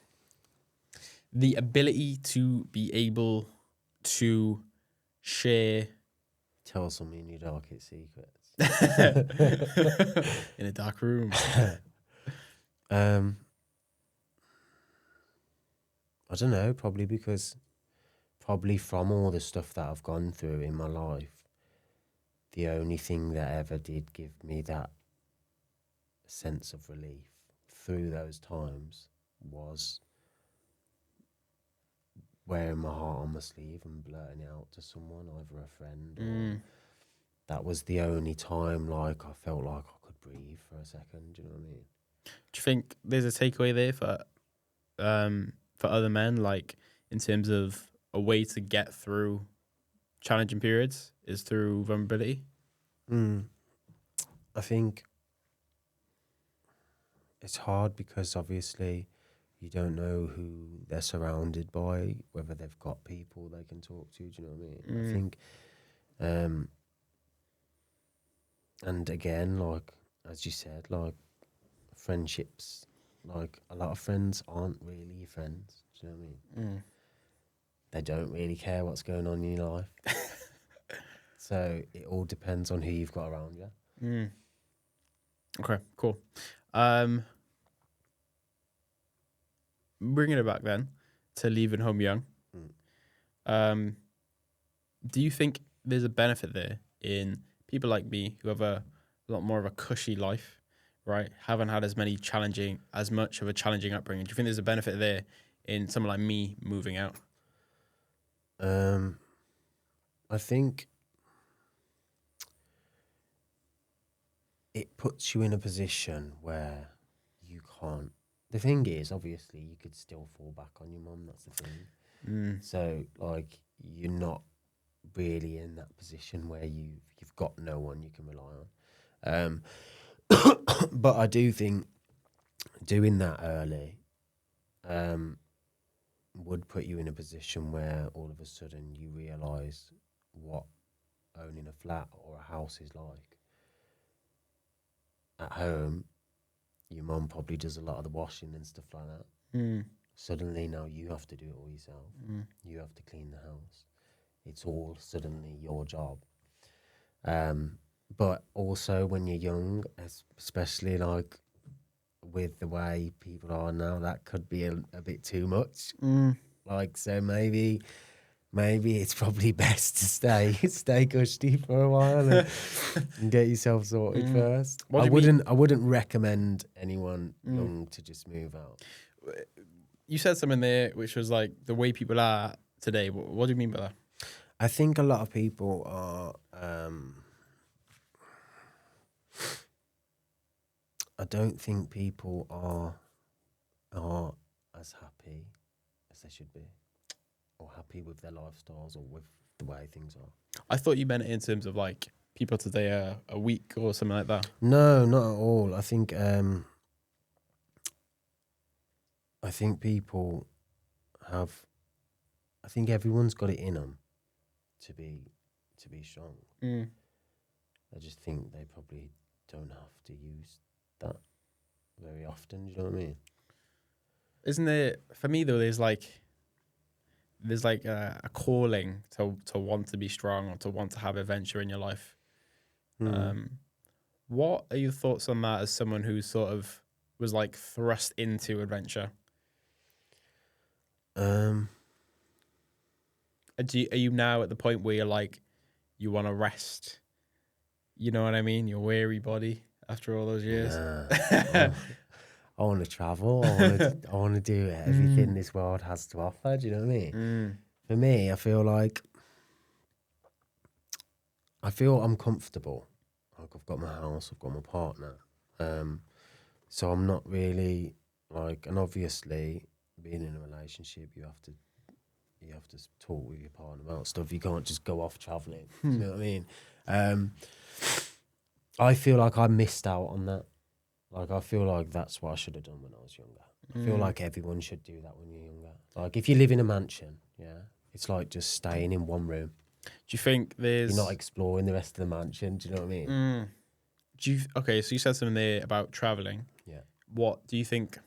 the ability to be able to share. Tell some of your darkest secrets. In a dark room. I don't know, probably from all the stuff that I've gone through in my life, the only thing that ever did give me that sense of relief through those times was wearing my heart on my sleeve and blurting it out to someone, either a friend or that was the only time like I felt like I could breathe for a second. Do you know what I mean? Do you think there's a takeaway there for other men, like in terms of a way to get through challenging periods is through vulnerability? I think it's hard because obviously you don't know who they're surrounded by, whether they've got people they can talk to. Do you know what I mean? I think, and again, like as you said, like friendships, like a lot of friends aren't really your friends. Do you know what I mean? They don't really care what's going on in your life. So it all depends on who you've got around you. Okay, cool. Bringing it back then to leaving home young. Do you think there's a benefit there in people like me who have a lot more of a cushy life right, haven't had as much of a challenging upbringing. Do you think there's a benefit there in someone like me moving out? I think it puts you in a position where you can't. The thing is, obviously, you could still fall back on your mum. That's the thing. So, like, you're not really in that position where you've got no one you can rely on. But I do think doing that early would put you in a position where all of a sudden you realise what owning a flat or a house is like. At home, your mum probably does a lot of the washing and stuff like that. Suddenly now you have to do it all yourself. You have to clean the house. It's all suddenly your job. But also when you're young, especially like with the way people are now, that could be a bit too much. Like, so maybe it's probably best to stay cushy for a while and get yourself sorted first. I wouldn't recommend anyone young to just move out. You said something there which was like the way people are today. What do you mean by that? I think a lot of people are. I don't think people are as happy as they should be, or happy with their lifestyles or with the way things are. I thought you meant it in terms of like people today are weak or something like that. No, not at all. I think people have. I think everyone's got it in them to be strong. I just think they probably don't have to use that very often. Do you know what I mean? Isn't there, for me though, there's like a calling to want to be strong or to want to have adventure in your life. What are your thoughts on that as someone who sort of was like thrust into adventure? Are you now at the point where you're like, you want to rest? You know what I mean? Your weary body after all those years. Yeah. I want to travel. I want to do everything this world has to offer. Do you know what I mean? For me, I feel I'm comfortable. Like, I've got my house, I've got my partner. So I'm not really like, and obviously being in a relationship, you have to talk with your partner about stuff. You can't just go off traveling. You know what I mean? I feel like I missed out on that. Like, I feel like that's what I should have done when I was younger. I feel like everyone should do that when you're younger. Like, if you live in a mansion, it's like just staying in one room. Do you think you're not exploring the rest of the mansion? Do you know what I mean? Okay, so you said something there about traveling. Yeah. What do you think?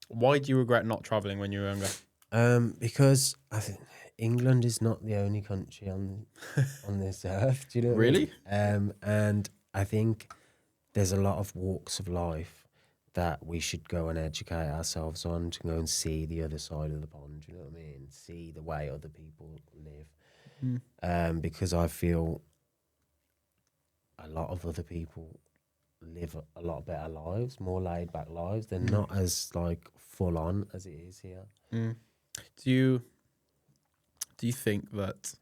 Why do you regret not traveling when you were younger? Because I think England is not the only country on this earth. Do you know what Really? I mean? And I think there's a lot of walks of life that we should go and educate ourselves on, to go and see the other side of the pond. Do you know what I mean? See the way other people live. Because I feel a lot of other people live a lot better lives, more laid back lives. They're not as like full on as it is here. Do you think that?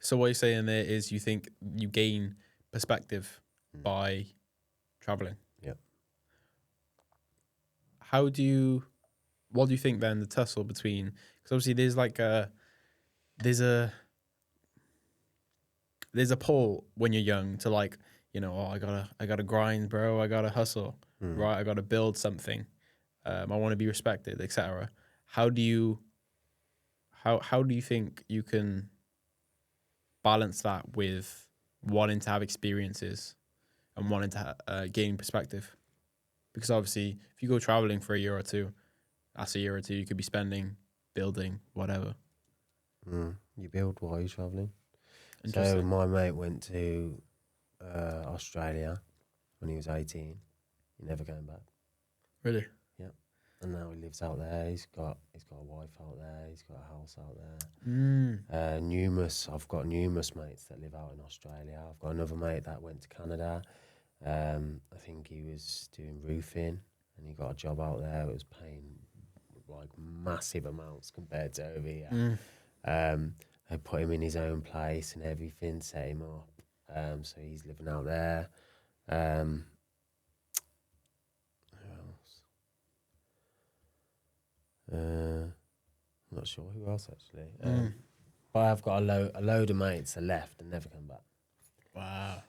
So what you're saying there is you think you gain perspective by traveling. Yeah. What do you think then the tussle between? Because obviously there's a pull when you're young to like, I gotta grind, bro. I gotta hustle, right? I gotta build something. I want to be respected, etc. How do you think you can balance that with wanting to have experiences and wanting to gain perspective? Because obviously, if you go traveling for a year or two, that's a year or two you could be spending building whatever. You build while you're traveling. Interesting. So my mate went to Australia when he was 18. He never came back. Really? Yeah. And now he lives out there. He's got a wife out there. He's got a house out there. I've got numerous mates that live out in Australia. I've got another mate that went to Canada. I think he was doing roofing and he got a job out there. It was paying like massive amounts compared to over here. They put him in his own place and everything, set him up. So he's living out there. Who else? I'm not sure who else actually. But I've got a load of mates that left and never come back. Wow.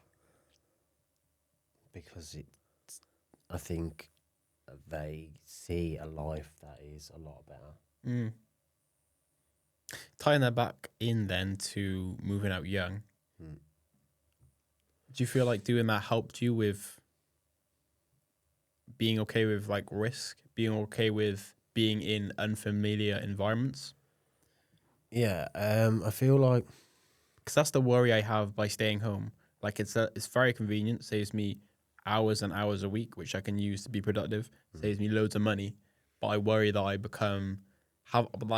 Because I think they see a life that is a lot better. Tying that back in then to moving out young, do you feel like doing that helped you with being okay with like risk, being okay with being in unfamiliar environments? Yeah, I feel like Because that's the worry I have by staying home. Like it's very convenient, saves me hours and hours a week, which I can use to be productive, saves me loads of money. But I worry that I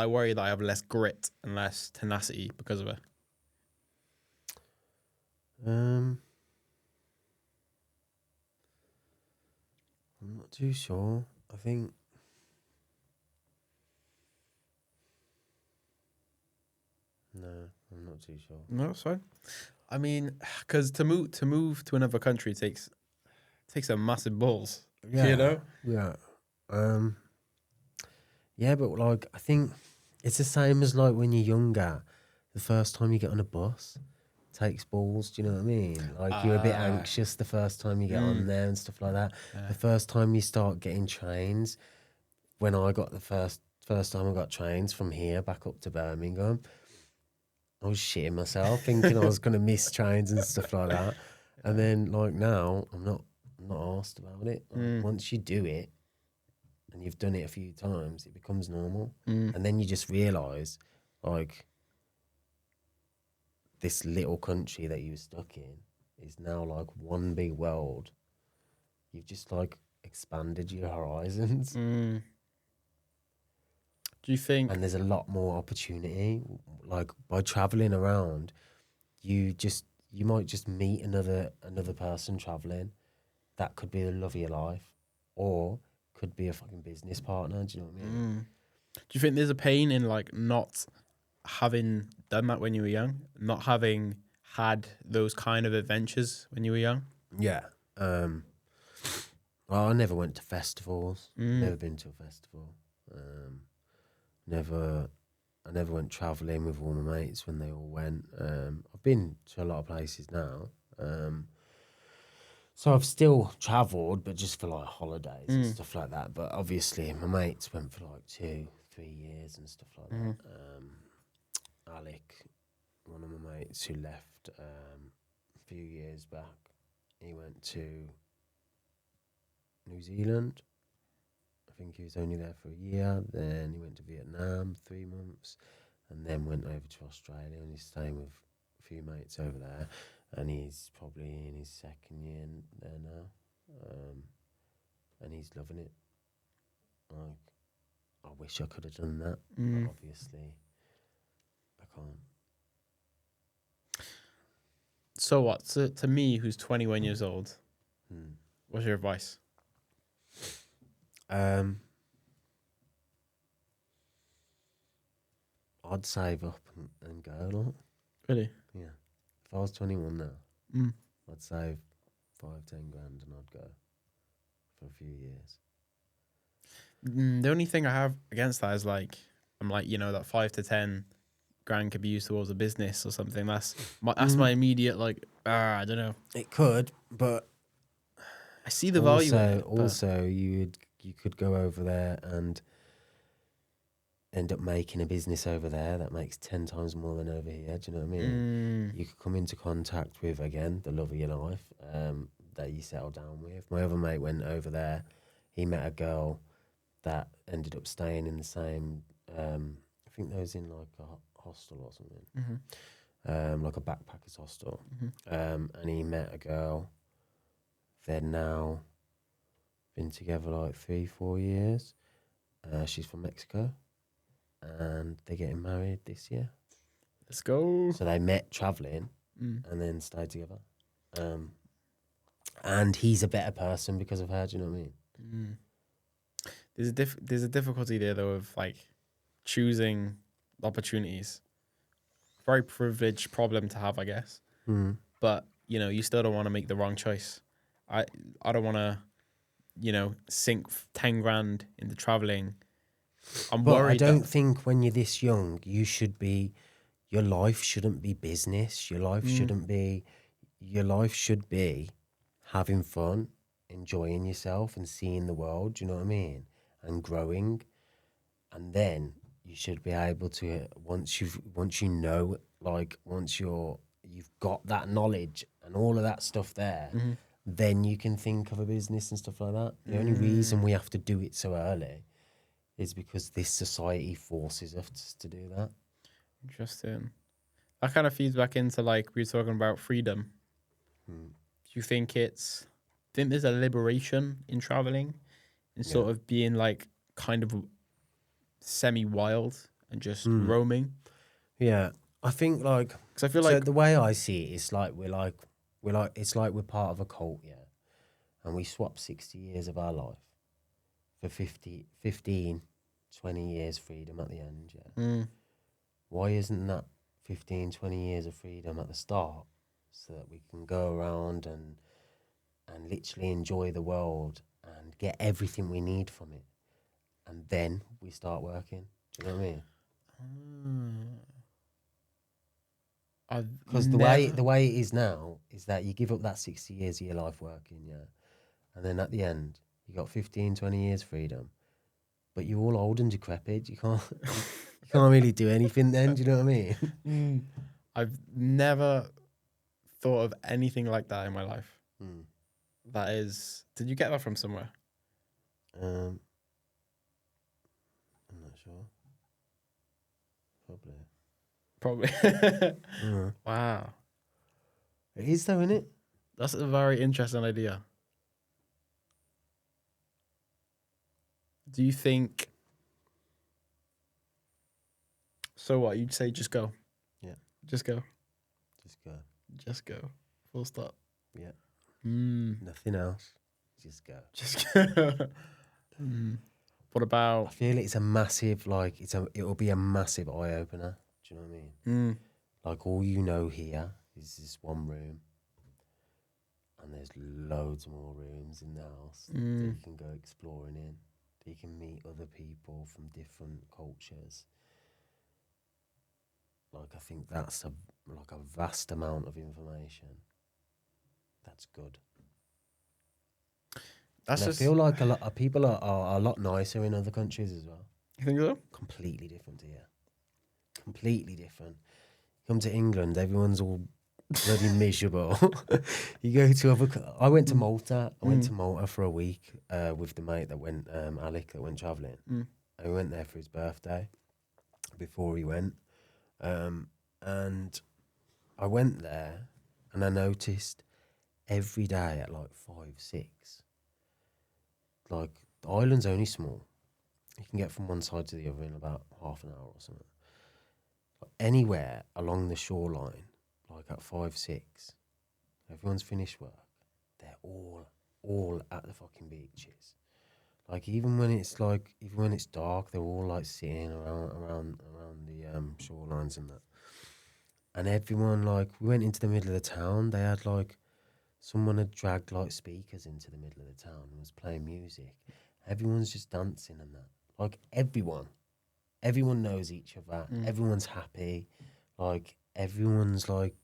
worry that I have less grit and less tenacity because of it. I'm not too sure. I think no, I'm not too sure. No, that's fine. I mean, because to move to another country takes a massive balls. Yeah, You know. Yeah. Yeah, but like I think it's the same as like when you're younger. The first time you get on a bus takes balls. Do you know what I mean? Like you're a bit anxious the first time you get on there and stuff like that. The first time you start getting trains. When I got the first time I got trains from here back up to Birmingham, I was shitting myself thinking I was going to miss trains and stuff like that. And then like now I'm not asked about it. Like, once you do it and you've done it a few times, it becomes normal. And then you just realise like this little country that you were stuck in is now like one big world. You've just like expanded your horizons. Do you think? And there's a lot more opportunity. Like by traveling around, you might just meet another person traveling. That could be the love of your life, or could be a fucking business partner. Do you know what I mean? Do you think there's a pain in like not having done that when you were young, not having had those kind of adventures when you were young? Yeah. Well, I never went to festivals. Never been to a festival. I never went travelling with all my mates when they all went. I've been to a lot of places now. So I've still travelled, but just for like holidays and stuff like that. But obviously my mates went for like 2-3 years and stuff like that. Alec, one of my mates who left a few years back, he went to New Zealand. I think he was only there for a year. Then he went to Vietnam 3 months, and then went over to Australia. And he's staying with a few mates over there. And he's probably in his second year there now, and he's loving it. Like, I wish I could have done that, but obviously, I can't. So what? To me, who's 21 years old, what's your advice? I'd save up and go. Like. Really? Yeah. If I was 21 now, I'd save 5-10 grand and I'd go for a few years. The only thing I have against that is like, I'm like, that 5 to 10 grand could be used towards a business or something. That's my immediate like, I don't know. It could, but I see the value in it. Also, you could go over there and end up making a business over there that makes 10 times more than over here. Do you know what I mean? You could come into contact with, again, the love of your life that you settle down with. My other mate went over there. He met a girl that ended up staying in the same, I think they was in like a hostel or something, like a backpackers hostel. And he met a girl. They're now been together like 3-4 years. She's from Mexico. and they're getting married this year. Let's go. So they met traveling Mm. and then stayed together. And he's a better person because of her. Do you know what I mean? Mm. There's a difficulty there though of like choosing opportunities. Very privileged problem to have, I guess. Mm. But you know, you still don't want to make the wrong choice. I I don't want to, sink 10 grand into traveling. I'm But I worried don't that. think when you're this young, your life shouldn't be business. Your life Mm, shouldn't be, your life should be having fun, enjoying yourself and seeing the world, do you know what I mean? And growing. And then you should be able to, once you've got that knowledge and all of that stuff there, mm-hmm. then you can think of a business and stuff like that. The only reason we have to do it so early is because this society forces us to do that. Interesting. That kind of feeds back into like we were talking about freedom. Mm. Do you think there's a liberation in traveling, in Yeah. sort of being like kind of semi wild and just Mm. roaming? Yeah, I think like, Because I feel so like. the way I see it is like it's like we're part of a cult, yeah, and we swap 60 years of our life for 20 years freedom at the end, yeah. Mm, Why isn't that 15, 20 years of freedom at the start so that we can go around and literally enjoy the world and get everything we need from it, and then we start working? Do you know what I mean? I've Because never. the way it is now is that you give up that 60 years of your life working, yeah, and then at the end you got 15, 20 years freedom, but you're all old and decrepit. You can't you can't really do anything then. Do you know what I mean? I've never thought of anything like that in my life. Mm. That is. Did you get that from somewhere? I'm not sure. Probably. Probably. Mm. Wow. It is though, isn't it? That's a very interesting idea. Do you think? So what? You'd say just go. Yeah. Just go. Just go. Just go. Full stop. Yeah. Mm. Nothing else. Just go. Just go. Mm. What I about? feel it's a massive it'll be a massive eye opener. Do you know what I mean? Mm. Like all you know here is this one room, and there's loads more rooms in the house that you can go exploring in. That you can meet other people from different cultures. Like I think that's a vast amount of information. That's good. That's And I just. feel like a lot of people are a lot nicer in other countries as well. You think so? Completely different to here. Completely different. Come to England, everyone's all bloody miserable. You go to I went to Malta. I went to Malta for a week with the mate that went, Alec, that went travelling. And we went there for his birthday before he went. And I went there and I noticed every day at like 5, 6, like the island's only small. You can get from one side to the other in about half an hour or something. But anywhere along the shoreline, like at 5, 6, everyone's finished work. They're all at the fucking beaches. Like even when it's dark, they're all like sitting around the shorelines and that. And everyone, like, we went into the middle of the town. They had like someone had dragged like speakers into the middle of the town and was playing music. Everyone's just dancing and that. Like everyone knows each other. Everyone's happy. Like everyone's like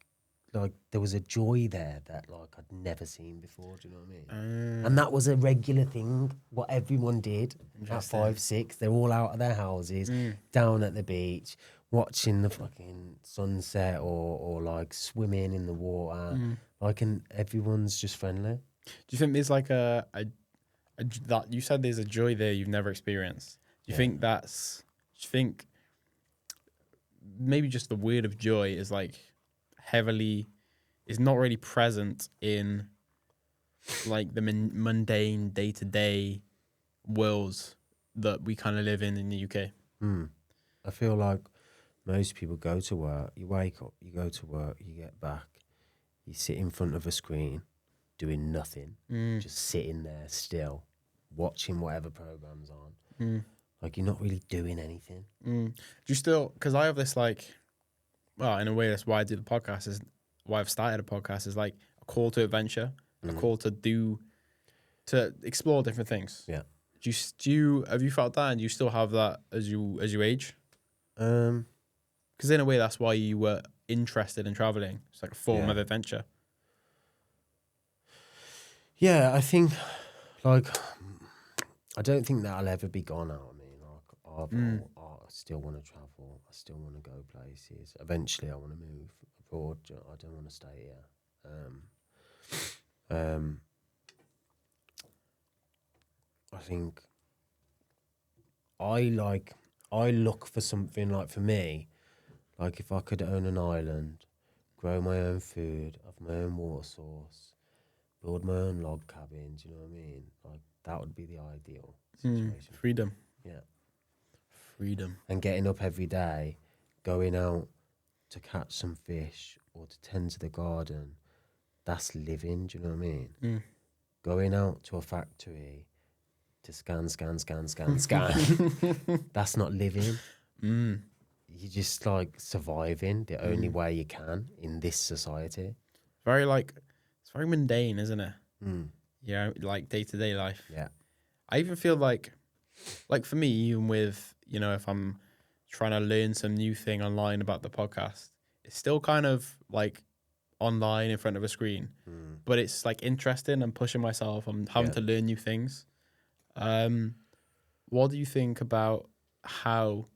there was a joy there that like I'd never seen before. Do you know what I mean? And that was a regular thing. What everyone did at 5, 6, they're all out of their houses, down at the beach, watching the fucking sunset or like swimming in the water. Like, and everyone's just friendly. Do you think there's like that you said there's a joy there you've never experienced? Do you think that's? Do you think maybe just the word of joy is like is not really present in like the mundane day-to-day worlds that we kind of live in the UK? I feel like most people go to work, you wake up, you go to work, you get back, you sit in front of a screen doing nothing, just sitting there still, watching whatever program's on. Like, you're not really doing anything. Do you still, because I have this like, well, in a way, that's why I do the podcast, is why I've started a podcast, is like a call to adventure, and a call to explore different things. Yeah. Have you felt that, and do you still have that as you age? Because in a way, that's why you were interested in traveling. It's like a form of adventure. Yeah, I think, like, I don't think that'll ever be gone out of me. Like, I still want to travel. I still want to go places. Eventually, I want to move abroad. I don't want to stay here. I think I look for something, like, for me, like, if I could own an island, grow my own food, have my own water source, build my own log cabins, you know what I mean? Like, that would be the ideal situation. Freedom. Yeah. Freedom. And getting up every day, going out to catch some fish or to tend to the garden, that's living, do you know what I mean? Going out to a factory to scan, that's not living. You're just, like, surviving the only way you can in this society. It's very mundane, isn't it? Yeah, like day-to-day life. Yeah. I even feel like for me, even with, if I'm trying to learn some new thing online about the podcast, it's still kind of like online in front of a screen, but it's like interesting. I'm pushing myself. I'm having to learn new things. What do you think about how,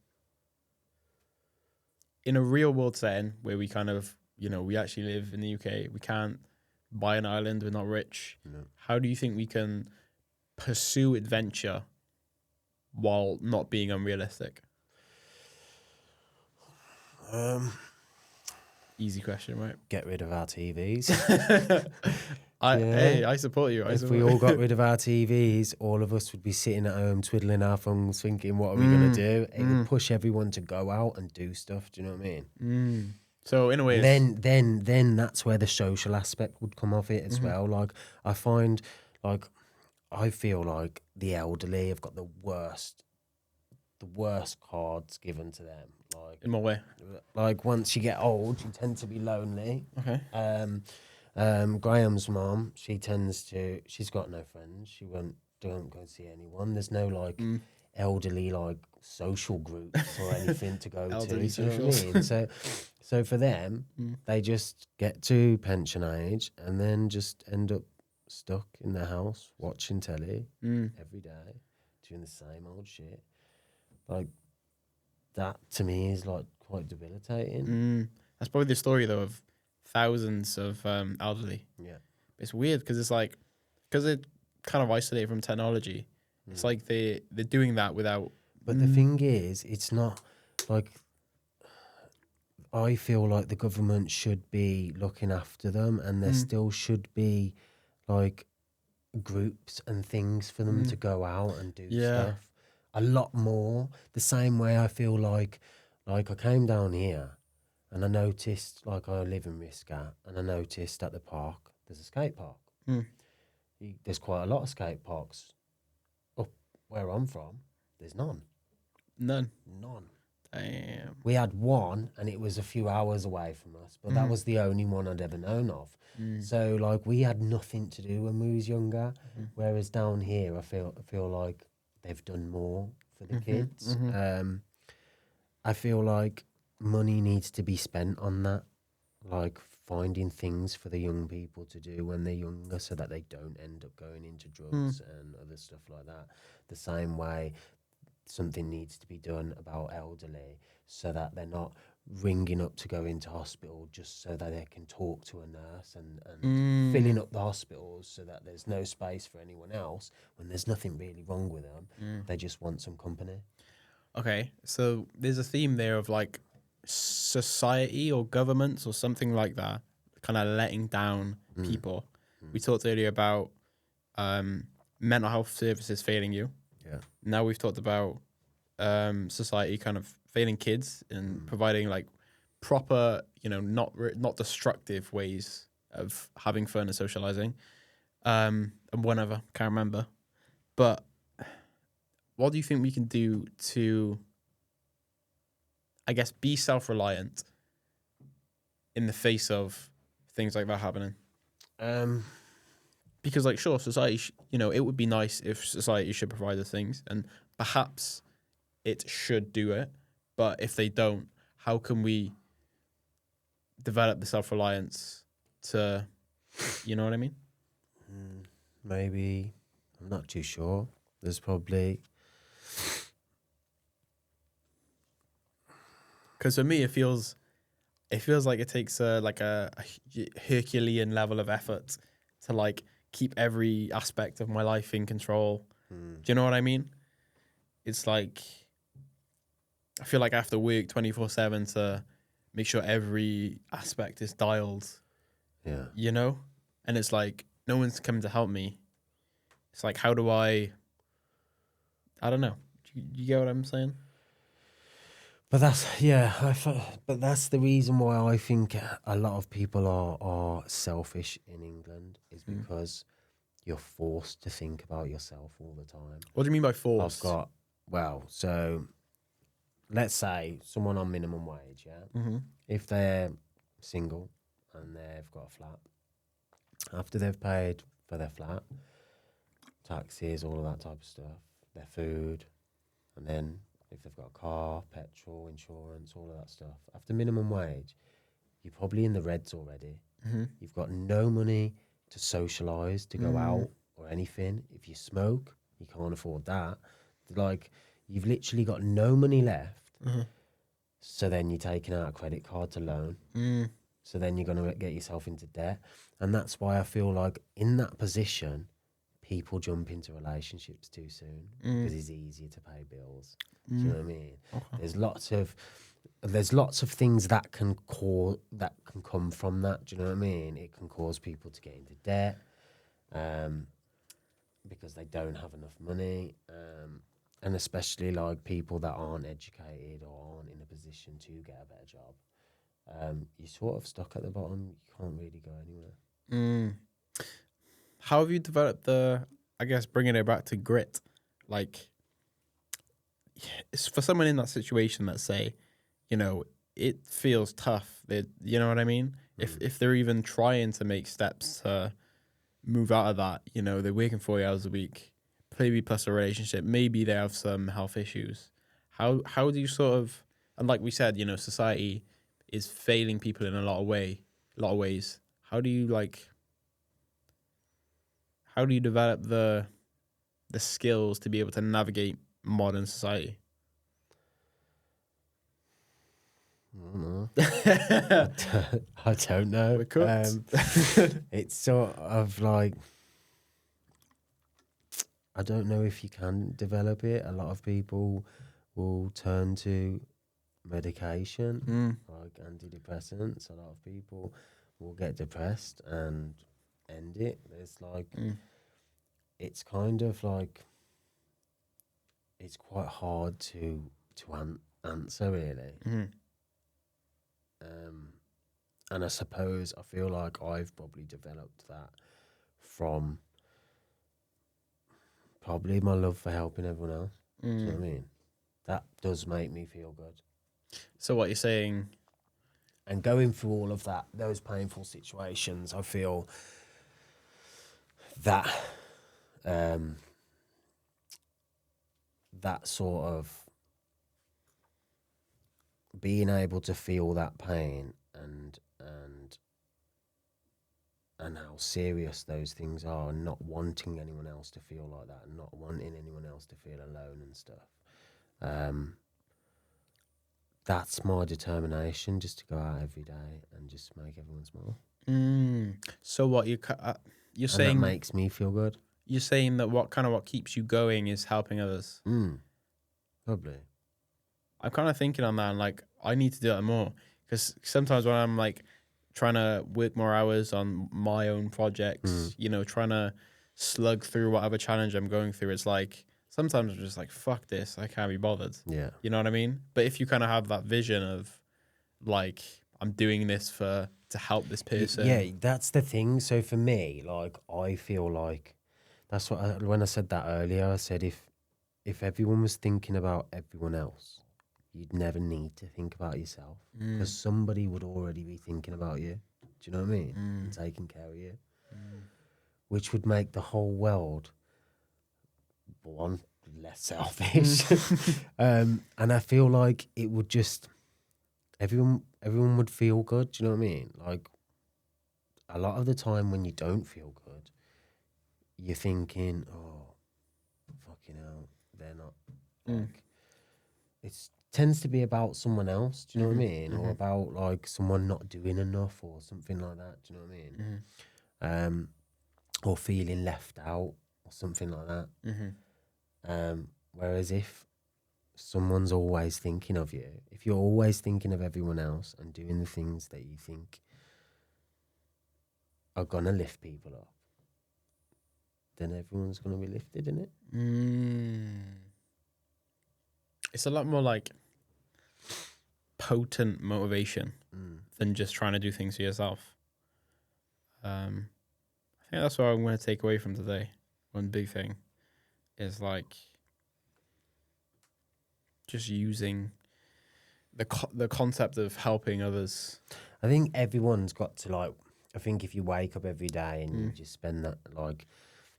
in a real world setting where we kind of, we actually live in the UK, we can't buy an island, we're not rich. No. How do you think we can pursue adventure while not being unrealistic? Easy question, right? Get rid of our TVs. Hey, I support you. If we all got rid of our TVs, all of us would be sitting at home twiddling our thumbs thinking, what are we going to do? It would push everyone to go out and do stuff. Do you know what I mean? So in a way, then that's where the social aspect would come of it as well. Like, I find, like, I feel like the elderly have got the worst cards given to them. Like, in what way? Like, once you get old, you tend to be lonely. Okay. Graham's mom, she's got no friends. She don't go see anyone. There's no, like, elderly, like, social groups or anything to go to. Elderly Do you know what I mean? So for them, they just get to pension age and then just end up stuck in their house watching telly every day, doing the same old shit. Like, that to me is, like, quite debilitating. That's probably the story though of thousands of elderly. Yeah, It's weird because it's like, because they're kind of isolated from technology. It's like they're doing that without. But the thing is, it's not like, I feel like the government should be looking after them, and there still should be, like, groups and things for them to go out and do stuff a lot more. The same way I feel like I came down here and I noticed, like, I live in Risca, and I noticed at the park there's a skate park. There's quite a lot of skate parks up where I'm from. There's none. None. Damn. We had one, and it was a few hours away from us, but that was the only one I'd ever known of. So, like, we had nothing to do when we was younger. Whereas down here, I feel like they've done more for the kids. I feel like money needs to be spent on that, like, finding things for the young people to do when they're younger, so that they don't end up going into drugs and other stuff like that. The same way something needs to be done about elderly, so that they're not ringing up to go into hospital just so that they can talk to a nurse and filling up the hospitals so that there's no space for anyone else when there's nothing really wrong with them. They just want some company. Okay, so there's a theme there of, like, society or governments or something like that kind of letting down people. We talked earlier about mental health services failing you. Yeah. Now we've talked about society kind of failing kids and providing like proper, not destructive ways of having fun and socializing. And whenever, can't remember. But what do you think we can do to, I guess, be self-reliant in the face of things like that happening? Because, like, sure, society, it would be nice if society should provide the things, and perhaps it should do it. But if they don't, how can we develop the self-reliance to, you know what I mean? Maybe, I'm not too sure. There's probably... Because for me, it feels like it takes a Herculean level of effort to like keep every aspect of my life in control. Do you know what I mean? It's like I feel like I have to work 24/7 to make sure every aspect is dialed. Yeah. And it's like no one's coming to help me. It's like how do I don't know. Do you get what I'm saying? But but that's the reason why I think a lot of people are selfish in England is because you're forced to think about yourself all the time. What do you mean by forced? So let's say someone on minimum wage, yeah? If they're single and they've got a flat, after they've paid for their flat, taxes, all of that type of stuff, their food, and then if they've got a car, petrol, insurance, all of that stuff, after minimum wage, you're probably in the reds already. You've got no money to socialise, to go out or anything. If you smoke, you can't afford that. Like, you've literally got no money left. So then you're taking out a credit card to loan. So then you're going to get yourself into debt. And that's why I feel like in that position, people jump into relationships too soon because it's easier to pay bills. Do you know what I mean? Okay. There's lots of things that can come from that. Do you know what I mean? It can cause people to get into debt because they don't have enough money, and especially like people that aren't educated or aren't in a position to get a better job. You're sort of stuck at the bottom. You can't really go anywhere. How have you developed I guess, bringing it back to grit? Like, it's for someone in that situation, let's say, it feels tough. You know what I mean? If they're even trying to make steps to move out of that, they're working 40 hours a week, maybe plus a relationship, maybe they have some health issues. How do you sort of, and like we said, society is failing people in a lot of ways. How do you develop the skills to be able to navigate modern society? I don't know. We're cooked. It's sort of like, I don't know if you can develop it. A lot of people will turn to medication, like antidepressants. A lot of people will get depressed and end it. It's like, it's kind of like, it's quite hard to answer, really. And I suppose I feel like I've probably developed that from probably my love for helping everyone else. Do you know what I mean? That does make me feel good. So what you're saying... And going through all of that, those painful situations, I feel that that sort of being able to feel that pain and how serious those things are, and not wanting anyone else to feel like that, and not wanting anyone else to feel alone and stuff. That's my determination, just to go out every day and just make everyone smile. So what you're saying, and that makes me feel good. You're saying that what keeps you going is helping others. Probably. I'm kind of thinking on that, and like I need to do that more, because sometimes when I'm like trying to work more hours on my own projects, trying to slug through whatever challenge I'm going through, it's like sometimes I'm just like, fuck this, I can't be bothered. Yeah. You know what I mean? But if you kind of have that vision of like, I'm doing this to help this person. Yeah, that's the thing. So for me, like, I feel like that's what when I said that earlier, I said if everyone was thinking about everyone else, you'd never need to think about yourself because somebody would already be thinking about you. Do you know what I mean? And taking care of you, which would make the whole world one less selfish. And I feel like it would just everyone would feel good. Do you know what I mean? Like a lot of the time when you don't feel good, you're thinking, oh, fucking hell, they're not like it tends to be about someone else, do you know what I mean? Or about like someone not doing enough or something like that, do you know what I mean? Or feeling left out or something like that. Whereas if someone's always thinking of you, if you're always thinking of everyone else and doing the things that you think are gonna lift people up, then everyone's gonna be lifted, in it. It's a lot more like potent motivation than just trying to do things for yourself. I think that's what I'm going to take away from today. One big thing is like just using the concept of helping others. I think everyone's got to like. I think if you wake up every day and you just spend that, like,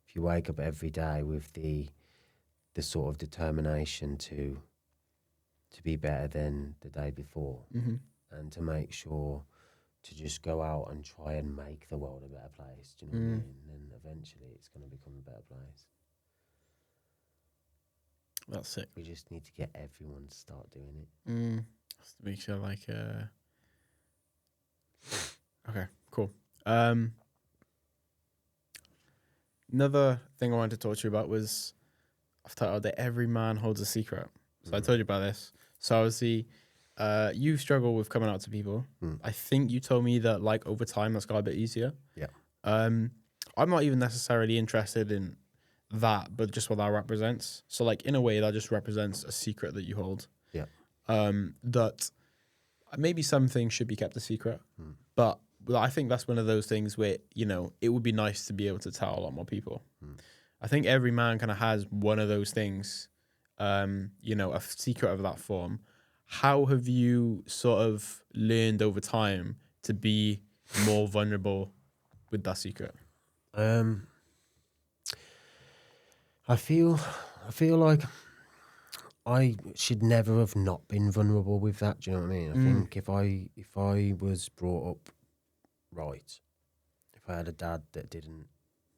if you wake up every day with the sort of determination to be better than the day before, and to make sure to just go out and try and make the world a better place. Do you know what I mean? And then eventually it's going to become a better place. That's it. We just need to get everyone to start doing it. Just to make sure, like, okay, cool. Another thing I wanted to talk to you about was I've titled that every man holds a secret. So I told you about this. So obviously, you struggle with coming out to people. I think you told me that like over time that's got a bit easier. Yeah. I'm not even necessarily interested in that, but just what that represents. So like in a way that just represents a secret that you hold. Yeah. That maybe some things should be kept a secret, but I think that's one of those things where, you know, it would be nice to be able to tell a lot more people. I think every man kind of has one of those things, you know, a secret of that form. How have you sort of learned over time to be more vulnerable with that secret? I feel like I should never have not been vulnerable with that. Do you know what I mean? I think if I was brought up right, if I had a dad that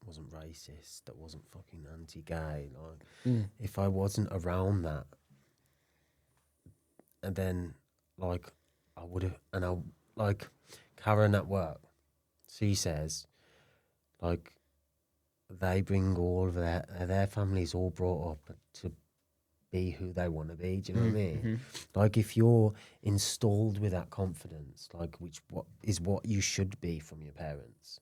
wasn't racist, that wasn't fucking anti-gay, like if I wasn't around that, and then like I would have, and I like Karen at work, she says like they bring all of their families all brought up to be who they want to be. Do you know what I mean? Like if you're installed with that confidence, like what you should be from your parents,